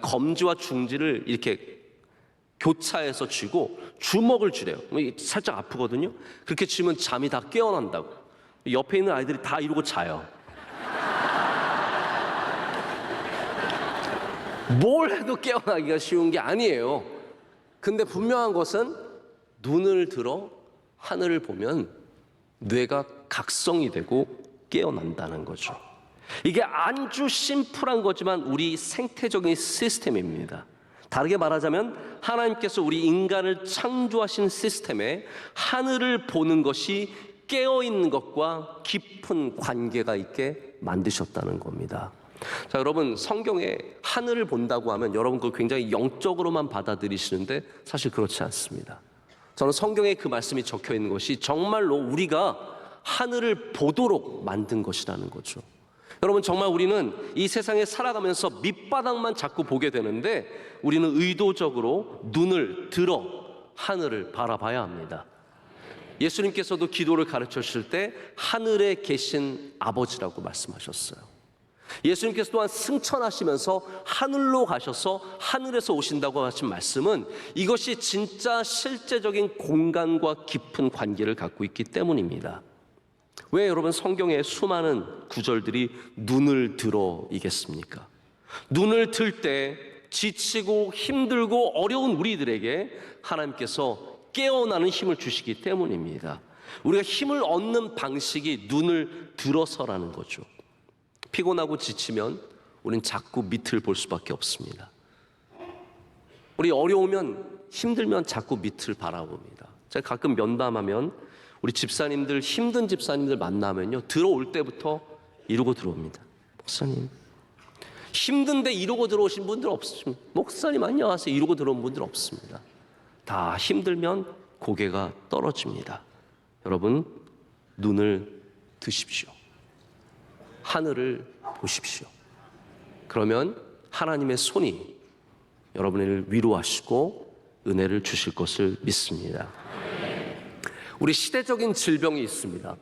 검지와 중지를 이렇게 교차해서 쥐고 주먹을 쥐래요. 살짝 아프거든요. 그렇게 쥐면 잠이 다 깨어난다고. 옆에 있는 아이들이 다 이러고 자요. 뭘 해도 깨어나기가 쉬운 게 아니에요. 근데 분명한 것은 눈을 들어 하늘을 보면 뇌가 각성이 되고 깨어난다는 거죠. 이게 아주 심플한 거지만 우리 생태적인 시스템입니다. 다르게 말하자면 하나님께서 우리 인간을 창조하신 시스템에 하늘을 보는 것이 깨어있는 것과 깊은 관계가 있게 만드셨다는 겁니다. 자, 여러분, 성경에 하늘을 본다고 하면 여러분 그걸 굉장히 영적으로만 받아들이시는데 사실 그렇지 않습니다. 저는 성경에 그 말씀이 적혀 있는 것이 정말로 우리가 하늘을 보도록 만든 것이라는 거죠. 여러분, 정말 우리는 이 세상에 살아가면서 밑바닥만 자꾸 보게 되는데 우리는 의도적으로 눈을 들어 하늘을 바라봐야 합니다. 예수님께서도 기도를 가르쳐 주실 때 하늘에 계신 아버지라고 말씀하셨어요. 예수님께서 또한 승천하시면서 하늘로 가셔서 하늘에서 오신다고 하신 말씀은 이것이 진짜 실제적인 공간과 깊은 관계를 갖고 있기 때문입니다. 왜 여러분 성경의 수많은 구절들이 눈을 들어이겠습니까? 눈을 들 때 지치고 힘들고 어려운 우리들에게 하나님께서 깨어나는 힘을 주시기 때문입니다. 우리가 힘을 얻는 방식이 눈을 들어서라는 거죠. 피곤하고 지치면 우린 자꾸 밑을 볼 수밖에 없습니다. 우리 어려우면 힘들면 자꾸 밑을 바라봅니다. 제가 가끔 면담하면 우리 집사님들, 힘든 집사님들 만나면요, 들어올 때부터 이러고 들어옵니다. 목사님, 힘든데 이러고 들어오신 분들 없습니다. 목사님 안녕하세요 이러고 들어온 분들 없습니다. 다 힘들면 고개가 떨어집니다. 여러분, 눈을 드십시오. 하늘을 보십시오. 그러면 하나님의 손이 여러분을 위로하시고 은혜를 주실 것을 믿습니다. 우리 시대적인 질병이 있습니다.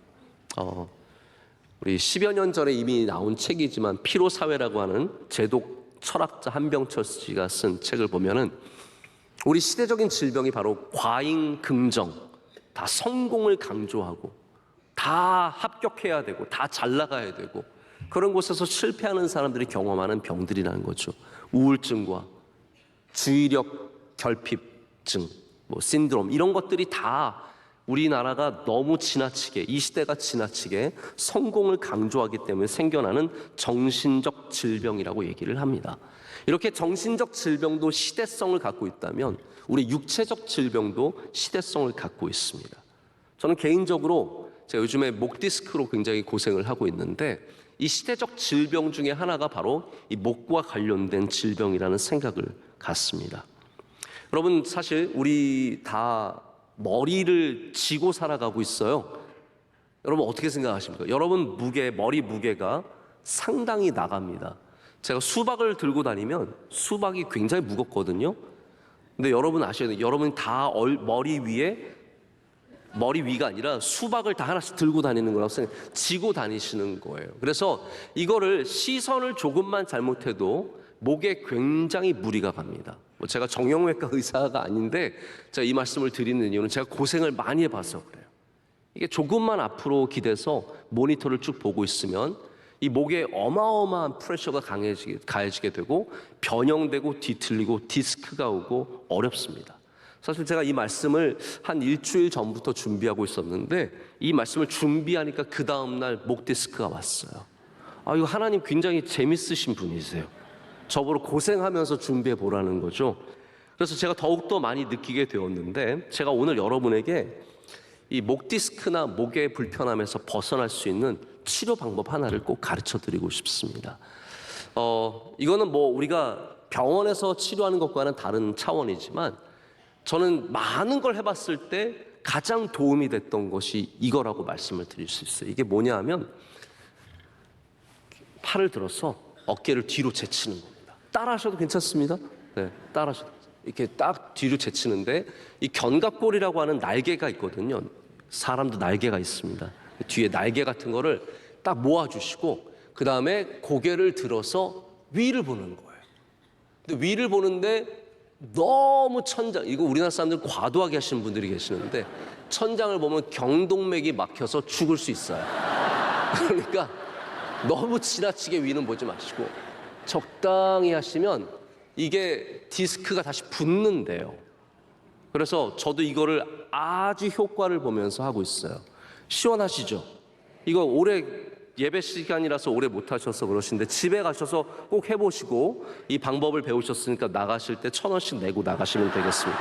우리 10여 년 전에 이미 나온 책이지만 피로사회라고 하는 제독 철학자 한병철 씨가 쓴 책을 보면은 우리 시대적인 질병이 바로 과잉 긍정, 다 성공을 강조하고 다 합격해야 되고 다 잘 나가야 되고 그런 곳에서 실패하는 사람들이 경험하는 병들이라는 거죠. 우울증과 주의력 결핍증, 신드롬 이런 것들이 다 우리나라가 너무 지나치게, 이 시대가 지나치게 성공을 강조하기 때문에 생겨나는 정신적 질병이라고 얘기를 합니다. 이렇게 정신적 질병도 시대성을 갖고 있다면 우리 육체적 질병도 시대성을 갖고 있습니다. 저는 개인적으로 제가 요즘에 목 디스크로 굉장히 고생을 하고 있는데 이 시대적 질병 중에 하나가 바로 이 목과 관련된 질병이라는 생각을 갖습니다. 여러분, 사실 우리 다 머리를 쥐고 살아가고 있어요. 여러분 어떻게 생각하십니까? 여러분 머리 무게가 상당히 나갑니다. 제가 수박을 들고 다니면 수박이 굉장히 무겁거든요. 근데 여러분 아셔야 돼요. 여러분 다 머리 위가 아니라 수박을 다 하나씩 들고 다니는 거라고 지고 다니시는 거예요. 그래서 이거를 시선을 조금만 잘못해도 목에 굉장히 무리가 갑니다. 제가 정형외과 의사가 아닌데 제가 이 말씀을 드리는 이유는 제가 고생을 많이 해봐서 그래요. 이게 조금만 앞으로 기대서 모니터를 쭉 보고 있으면 이 목에 어마어마한 프레셔가 가해지게 되고 변형되고 뒤틀리고 디스크가 오고 어렵습니다. 사실 제가 이 말씀을 한 일주일 전부터 준비하고 있었는데 이 말씀을 준비하니까 그 다음날 목 디스크가 왔어요. 이거 하나님 굉장히 재밌으신 분이세요. 저보러 고생하면서 준비해 보라는 거죠. 그래서 제가 더욱더 많이 느끼게 되었는데 제가 오늘 여러분에게 이 목 디스크나 목의 불편함에서 벗어날 수 있는 치료 방법 하나를 꼭 가르쳐 드리고 싶습니다. 이거는 뭐 우리가 병원에서 치료하는 것과는 다른 차원이지만 저는 많은 걸 해봤을 때 가장 도움이 됐던 것이 이거라고 말씀을 드릴 수 있어요. 이게 뭐냐 하면 팔을 들어서 어깨를 뒤로 제치는 겁니다. 따라 하셔도 괜찮습니다. 네, 따라 하셔도. 이렇게 딱 뒤로 제치는데 이 견갑골이라고 하는 날개가 있거든요. 사람도 날개가 있습니다. 뒤에 날개 같은 거를 딱 모아주시고 그 다음에 고개를 들어서 위를 보는 거예요. 근데 위를 보는데 너무 천장, 이거 우리나라 사람들 과도하게 하시는 분들이 계시는데 천장을 보면 경동맥이 막혀서 죽을 수 있어요. 그러니까 너무 지나치게 위는 보지 마시고 적당히 하시면 이게 디스크가 다시 붙는데요. 그래서 저도 이거를 아주 효과를 보면서 하고 있어요. 시원하시죠? 이거 오래 예배 시간이라서 오래 못 하셔서 그러신데 집에 가셔서 꼭 해보시고 이 방법을 배우셨으니까 나가실 때 1,000원씩 내고 나가시면 되겠습니다.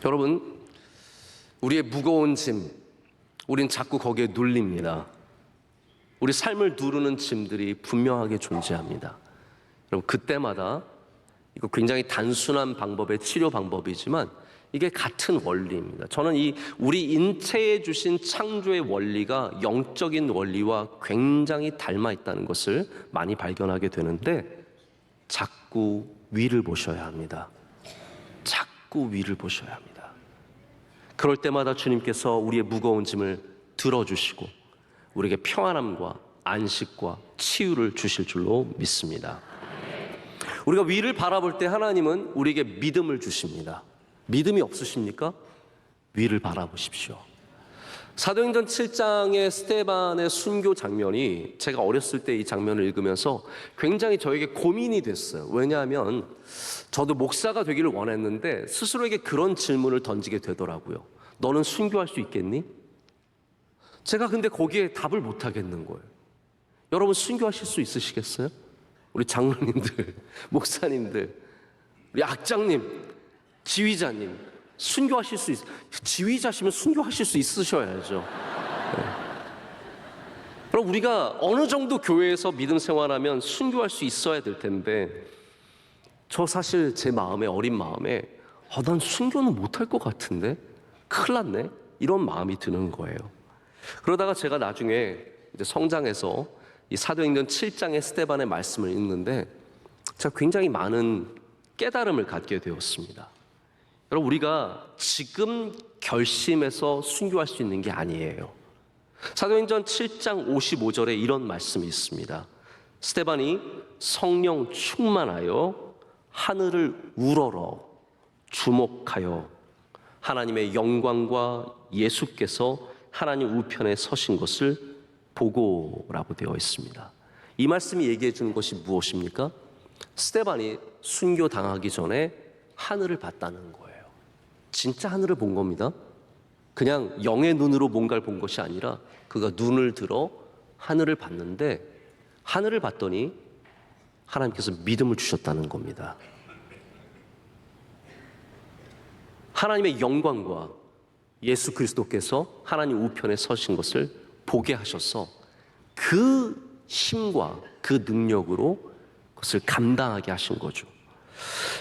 여러분, 우리의 무거운 짐, 우린 자꾸 거기에 눌립니다. 우리 삶을 누르는 짐들이 분명하게 존재합니다. 여러분, 그때마다 이거 굉장히 단순한 방법의 치료 방법이지만 이게 같은 원리입니다. 저는 이 우리 인체에 주신 창조의 원리가 영적인 원리와 굉장히 닮아 있다는 것을 많이 발견하게 되는데 자꾸 위를 보셔야 합니다. 자꾸 위를 보셔야 합니다. 그럴 때마다 주님께서 우리의 무거운 짐을 들어주시고 우리에게 평안함과 안식과 치유를 주실 줄로 믿습니다. 우리가 위를 바라볼 때 하나님은 우리에게 믿음을 주십니다. 믿음이 없으십니까? 위를 바라보십시오. 사도행전 7장의 스데반의 순교 장면이 제가 어렸을 때 이 장면을 읽으면서 굉장히 저에게 고민이 됐어요. 왜냐하면 저도 목사가 되기를 원했는데 스스로에게 그런 질문을 던지게 되더라고요. 너는 순교할 수 있겠니? 제가 근데 거기에 답을 못 하겠는 거예요. 여러분 순교하실 수 있으시겠어요? 우리 장로님들, 목사님들, 우리 악장님, 지휘자님 순교하실 수 있어요. 지휘자시면 순교하실 수 있으셔야죠. 네. 그럼 우리가 어느 정도 교회에서 믿음 생활하면 순교할 수 있어야 될 텐데 저 사실 제 마음에 어린 마음에 난 순교는 못할 것 같은데 큰일 났네 이런 마음이 드는 거예요. 그러다가 제가 나중에 이제 성장해서 이 사도행전 7장의 스데반의 말씀을 읽는데 제가 굉장히 많은 깨달음을 갖게 되었습니다. 여러분 우리가 지금 결심해서 순교할 수 있는 게 아니에요. 사도행전 7장 55절에 이런 말씀이 있습니다. 스데반이 성령 충만하여 하늘을 우러러 주목하여 하나님의 영광과 예수께서 하나님 우편에 서신 것을 보고라고 되어 있습니다. 이 말씀이 얘기해 주는 것이 무엇입니까? 스데반이 순교 당하기 전에 하늘을 봤다는 거예요. 진짜 하늘을 본 겁니다. 그냥 영의 눈으로 뭔가를 본 것이 아니라 그가 눈을 들어 하늘을 봤는데 하늘을 봤더니 하나님께서 믿음을 주셨다는 겁니다. 하나님의 영광과 예수 그리스도께서 하나님 우편에 서신 것을 보게 하셔서 그 힘과 그 능력으로 그것을 감당하게 하신 거죠.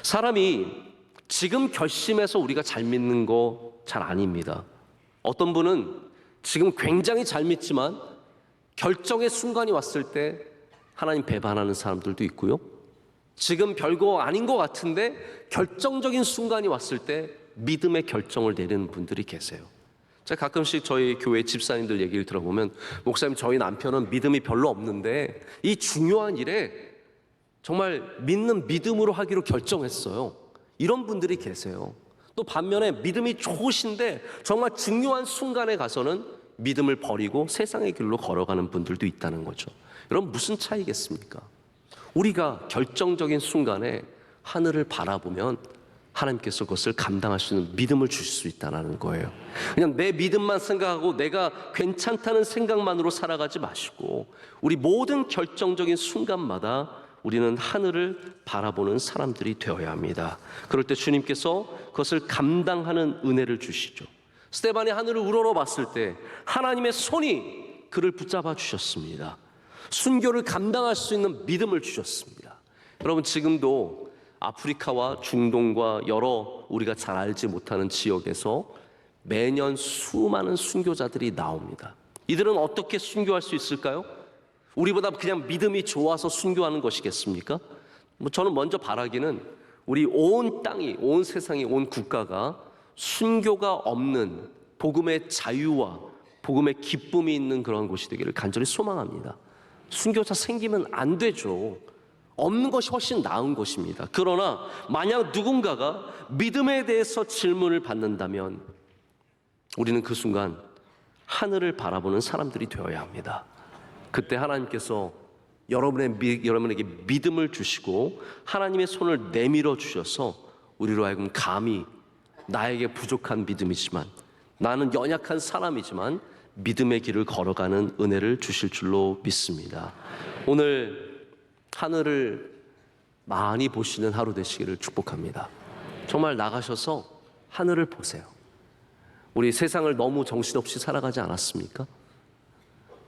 사람이 지금 결심해서 우리가 잘 믿는 거 잘 아닙니다. 어떤 분은 지금 굉장히 잘 믿지만 결정의 순간이 왔을 때 하나님 배반하는 사람들도 있고요. 지금 별거 아닌 것 같은데 결정적인 순간이 왔을 때 믿음의 결정을 내리는 분들이 계세요. 제가 가끔씩 저희 교회 집사님들 얘기를 들어보면 목사님 저희 남편은 믿음이 별로 없는데 이 중요한 일에 정말 믿는 믿음으로 하기로 결정했어요. 이런 분들이 계세요. 또 반면에 믿음이 좋으신데 정말 중요한 순간에 가서는 믿음을 버리고 세상의 길로 걸어가는 분들도 있다는 거죠. 여러분, 무슨 차이겠습니까? 우리가 결정적인 순간에 하늘을 바라보면 하나님께서 그것을 감당할 수 있는 믿음을 주실 수 있다는 거예요. 그냥 내 믿음만 생각하고 내가 괜찮다는 생각만으로 살아가지 마시고 우리 모든 결정적인 순간마다 우리는 하늘을 바라보는 사람들이 되어야 합니다. 그럴 때 주님께서 그것을 감당하는 은혜를 주시죠. 스데반이 하늘을 우러러봤을 때 하나님의 손이 그를 붙잡아 주셨습니다. 순교를 감당할 수 있는 믿음을 주셨습니다. 여러분, 지금도 아프리카와 중동과 여러 우리가 잘 알지 못하는 지역에서 매년 수많은 순교자들이 나옵니다. 이들은 어떻게 순교할 수 있을까요? 우리보다 그냥 믿음이 좋아서 순교하는 것이겠습니까? 저는 먼저 바라기는 우리 온 땅이, 온 세상이, 온 국가가 순교가 없는 복음의 자유와 복음의 기쁨이 있는 그런 곳이 되기를 간절히 소망합니다. 순교자 생기면 안 되죠. 없는 것이 훨씬 나은 것입니다. 그러나 만약 누군가가 믿음에 대해서 질문을 받는다면 우리는 그 순간 하늘을 바라보는 사람들이 되어야 합니다. 그때 하나님께서 여러분에게 믿음을 주시고 하나님의 손을 내밀어 주셔서 우리로 하여금 감히 나에게 부족한 믿음이지만 나는 연약한 사람이지만 믿음의 길을 걸어가는 은혜를 주실 줄로 믿습니다. 오늘 하늘을 많이 보시는 하루 되시기를 축복합니다. 정말 나가셔서 하늘을 보세요. 우리 세상을 너무 정신없이 살아가지 않았습니까?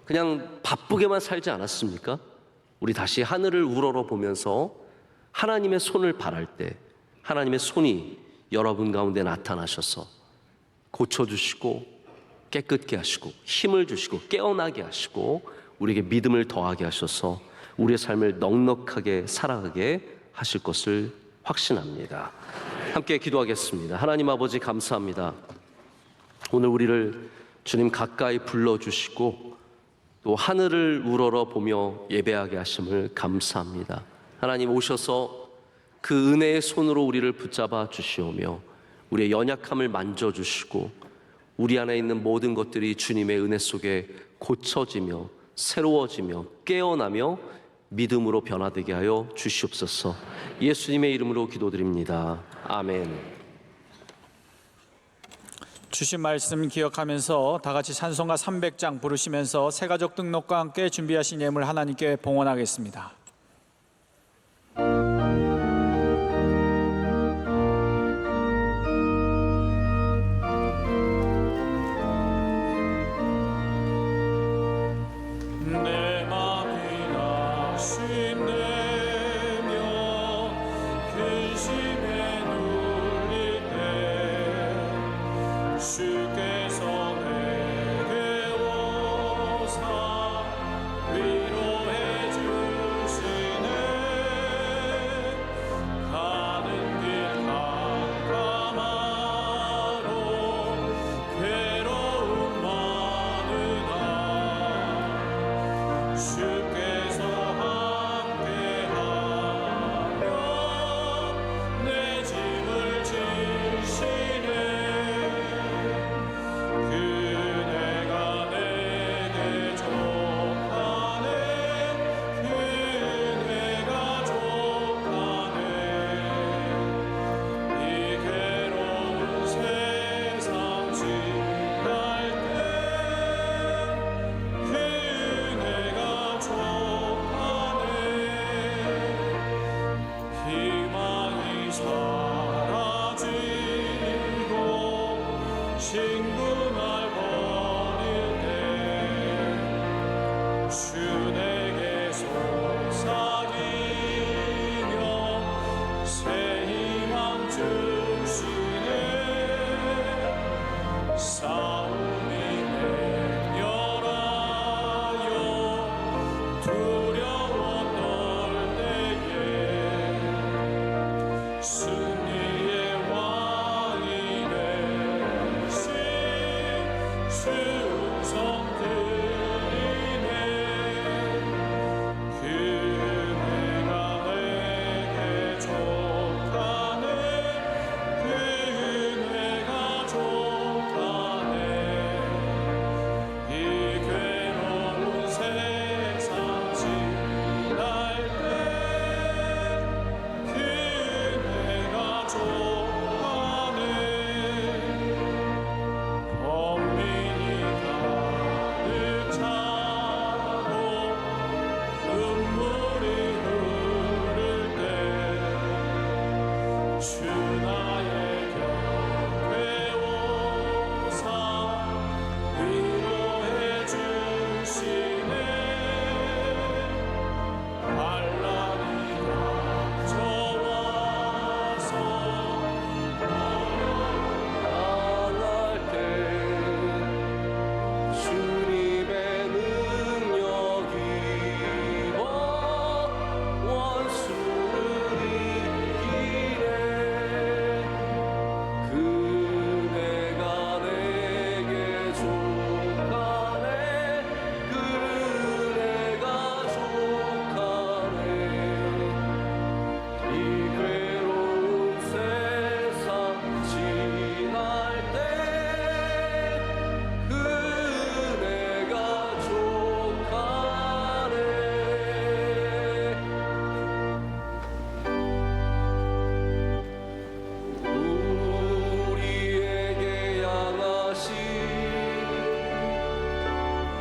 그냥 바쁘게만 살지 않았습니까? 우리 다시 하늘을 우러러 보면서 하나님의 손을 바랄 때 하나님의 손이 여러분 가운데 나타나셔서 고쳐주시고 깨끗게 하시고 힘을 주시고 깨어나게 하시고 우리에게 믿음을 더하게 하셔서 우리의 삶을 넉넉하게 살아가게 하실 것을 확신합니다. 함께 기도하겠습니다. 하나님 아버지, 감사합니다. 오늘 우리를 주님 가까이 불러주시고 또 하늘을 우러러 보며 예배하게 하심을 감사합니다. 하나님 오셔서 그 은혜의 손으로 우리를 붙잡아 주시오며 우리의 연약함을 만져주시고 우리 안에 있는 모든 것들이 주님의 은혜 속에 고쳐지며 새로워지며 깨어나며 믿음으로 변화되게 하여 주시옵소서. 예수님의 이름으로 기도드립니다. 아멘. 주신 말씀 기억하면서 다 같이 찬송가 300장 부르시면서 새가족 등록과 함께 준비하신 예물 하나님께 봉헌하겠습니다. 내 맘이 낙심되며 근심에 눌릴 때 주께서 내게 오사 위로해 주시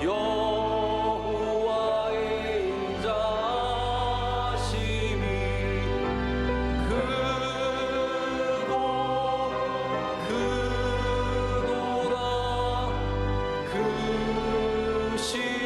여호와의 인자심이 크고 크도다 크시도다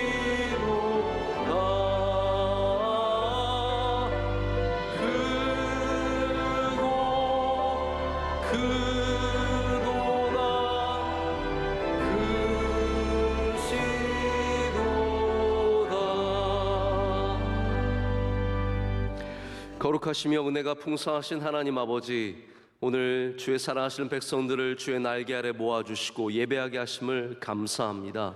거룩하시며 은혜가 풍성하신 하나님 아버지, 오늘 주의 사랑하시는 백성들을 주의 날개 아래 모아주시고 예배하게 하심을 감사합니다.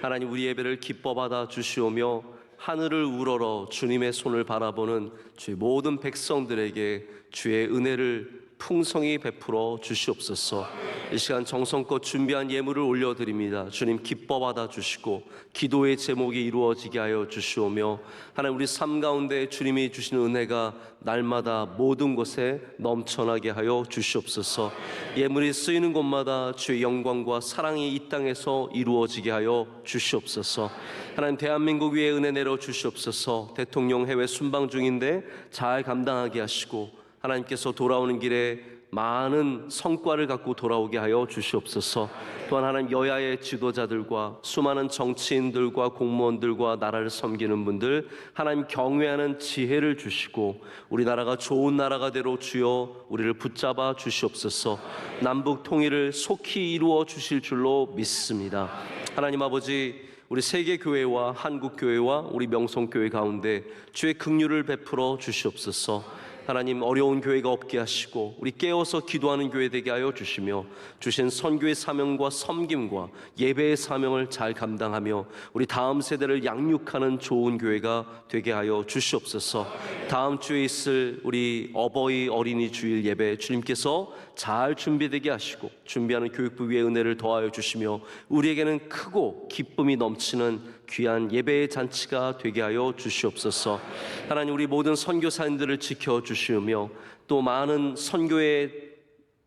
하나님, 우리 예배를 기뻐 받아 주시오며 하늘을 우러러 주님의 손을 바라보는 주의 모든 백성들에게 주의 은혜를 풍성히 베풀어 주시옵소서. 이 시간 정성껏 준비한 예물을 올려드립니다. 주님, 기뻐 받아 주시고 기도의 제목이 이루어지게 하여 주시오며, 하나님, 우리 삶 가운데 주님이 주시는 은혜가 날마다 모든 곳에 넘쳐나게 하여 주시옵소서. 예물이 쓰이는 곳마다 주의 영광과 사랑이 이 땅에서 이루어지게 하여 주시옵소서. 하나님, 대한민국 위에 은혜 내려 주시옵소서. 대통령 해외 순방 중인데 잘 감당하게 하시고, 하나님께서 돌아오는 길에 많은 성과를 갖고 돌아오게 하여 주시옵소서. 또한 하나님, 여야의 지도자들과 수많은 정치인들과 공무원들과 나라를 섬기는 분들, 하나님 경외하는 지혜를 주시고 우리나라가 좋은 나라가 되로 주여 우리를 붙잡아 주시옵소서. 남북 통일을 속히 이루어 주실 줄로 믿습니다. 하나님 아버지, 우리 세계교회와 한국교회와 우리 명성교회 가운데 주의 긍휼을 베풀어 주시옵소서. 하나님, 어려운 교회가 없게 하시고 우리 깨어서 기도하는 교회 되게 하여 주시며, 주신 선교의 사명과 섬김과 예배의 사명을 잘 감당하며 우리 다음 세대를 양육하는 좋은 교회가 되게 하여 주시옵소서. 다음 주에 있을 우리 어버이 어린이 주일 예배 주님께서 잘 준비되게 하시고 준비하는 교육부 위에 은혜를 더하여 주시며 우리에게는 크고 기쁨이 넘치는 귀한 예배의 잔치가 되게 하여 주시옵소서. 하나님, 우리 모든 선교사님들을 지켜주시며 또 많은 선교의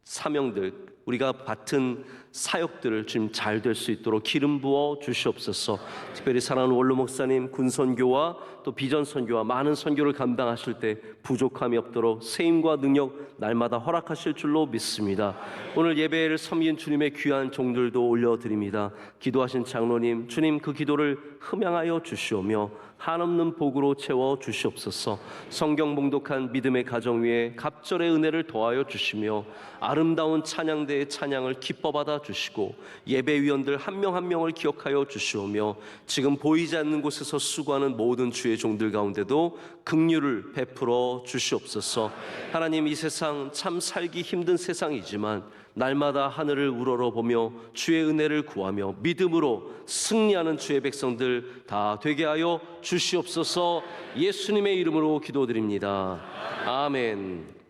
사명들, 우리가 맡은 사역들을 지금 잘 될 수 있도록 기름 부어 주시옵소서. 특별히 사랑하는 원로 목사님, 군선교와 또 비전선교와 많은 선교를 감당하실 때 부족함이 없도록 세임과 능력 날마다 허락하실 줄로 믿습니다. 오늘 예배를 섬긴 주님의 귀한 종들도 올려드립니다. 기도하신 장로님, 주님 그 기도를 흠양하여 주시오며 한없는 복으로 채워 주시옵소서. 성경 봉독한 믿음의 가정 위에 갑절의 은혜를 더하여 주시며 아름다운 찬양대의 찬양을 기뻐 받아 주시고 예배위원들 한 명 한 명을 기억하여 주시오며 지금 보이지 않는 곳에서 수고하는 모든 주의 종들 가운데도 긍휼을 베풀어 주시옵소서. 하나님, 이 세상 참 살기 힘든 세상이지만 날마다 하늘을 우러러 보며 주의 은혜를 구하며 믿음으로 승리하는 주의 백성들 다 되게 하여 주시옵소서. 예수님의 이름으로 기도드립니다. 아멘.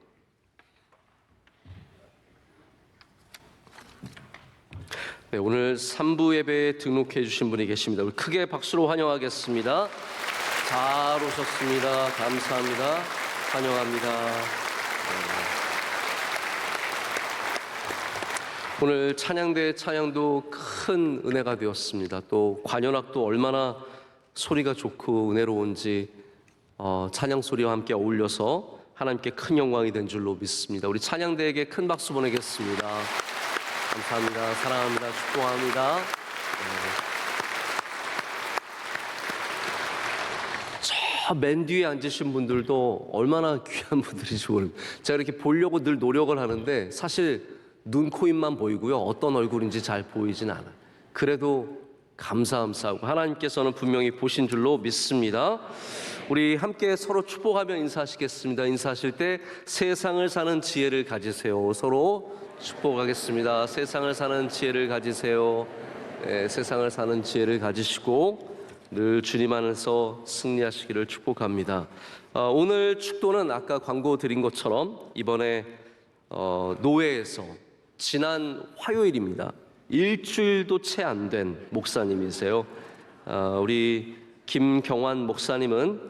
네, 오늘 3부 예배에 등록해 주신 분이 계십니다. 우리 크게 박수로 환영하겠습니다. 잘 오셨습니다. 감사합니다. 환영합니다. 오늘 찬양대 찬양도 큰 은혜가 되었습니다. 또 관현악도 얼마나 소리가 좋고 은혜로운지 찬양 소리와 함께 어울려서 하나님께 큰 영광이 된 줄로 믿습니다. 우리 찬양대에게 큰 박수 보내겠습니다. 감사합니다. 사랑합니다. 축복합니다. 저 맨 뒤에 앉으신 분들도 얼마나 귀한 분들이지 모릅니다. 제가 이렇게 보려고 늘 노력을 하는데 사실 눈, 코, 입만 보이고요. 어떤 얼굴인지 잘 보이진 않아요. 그래도 감사하고 하나님께서는 분명히 보신 줄로 믿습니다. 우리 함께 서로 축복하며 인사하시겠습니다. 인사하실 때 세상을 사는 지혜를 가지세요. 서로 축복하겠습니다. 세상을 사는 지혜를 가지세요. 네, 세상을 사는 지혜를 가지시고 늘 주님 안에서 승리하시기를 축복합니다. 오늘 축도는 아까 광고 드린 것처럼 이번에 노회에서 지난 화요일입니다. 일주일도 채 안 된 목사님이세요. 우리 김경환 목사님은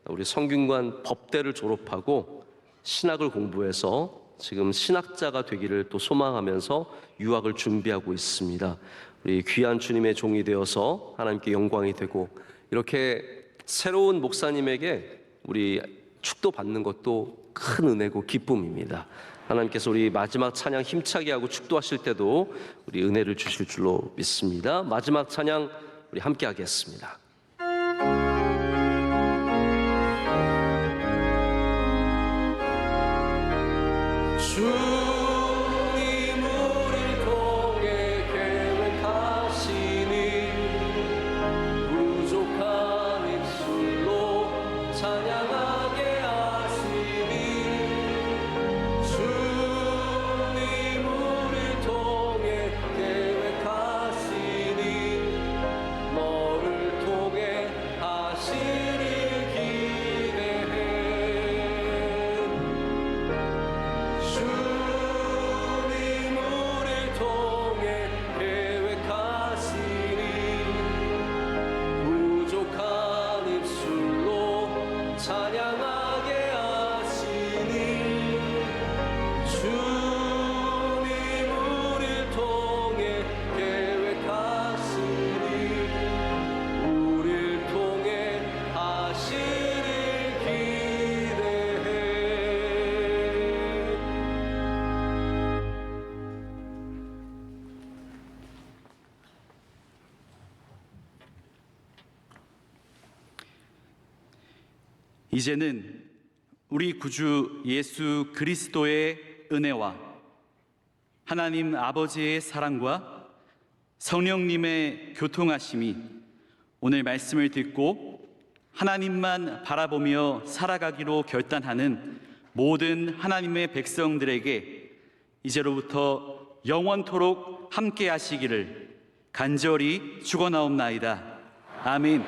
우리 성균관 법대를 졸업하고 신학을 공부해서 지금 신학자가 되기를 또 소망하면서 유학을 준비하고 있습니다. 우리 귀한 주님의 종이 되어서 하나님께 영광이 되고, 이렇게 새로운 목사님에게 우리 축도받는 것도 큰 은혜고 기쁨입니다. 하나님께서 우리 마지막 찬양 힘차게 하고 축도하실 때도 우리 은혜를 주실 줄로 믿습니다. 마지막 찬양 우리 함께 하겠습니다. 주님 우리를 통해 계획하시니 부족한 입술로 찬양하게 하시니, 주님 우리를 통해 계획하시니 너를 통해 하시길 기대해. 주님 우리를 통해 계획하시니 부족한 입술로 찬양하게 하시니, 주님 우리를 통해 계획하시니 우리를 통해 하시길 기대해. 이제는 우리 구주 예수 그리스도의 은혜와 하나님 아버지의 사랑과 성령님의 교통하심이 오늘 말씀을 듣고 하나님만 바라보며 살아가기로 결단하는 모든 하나님의 백성들에게 이제로부터 영원토록 함께 하시기를 간절히 축원하옵나이다. 아멘.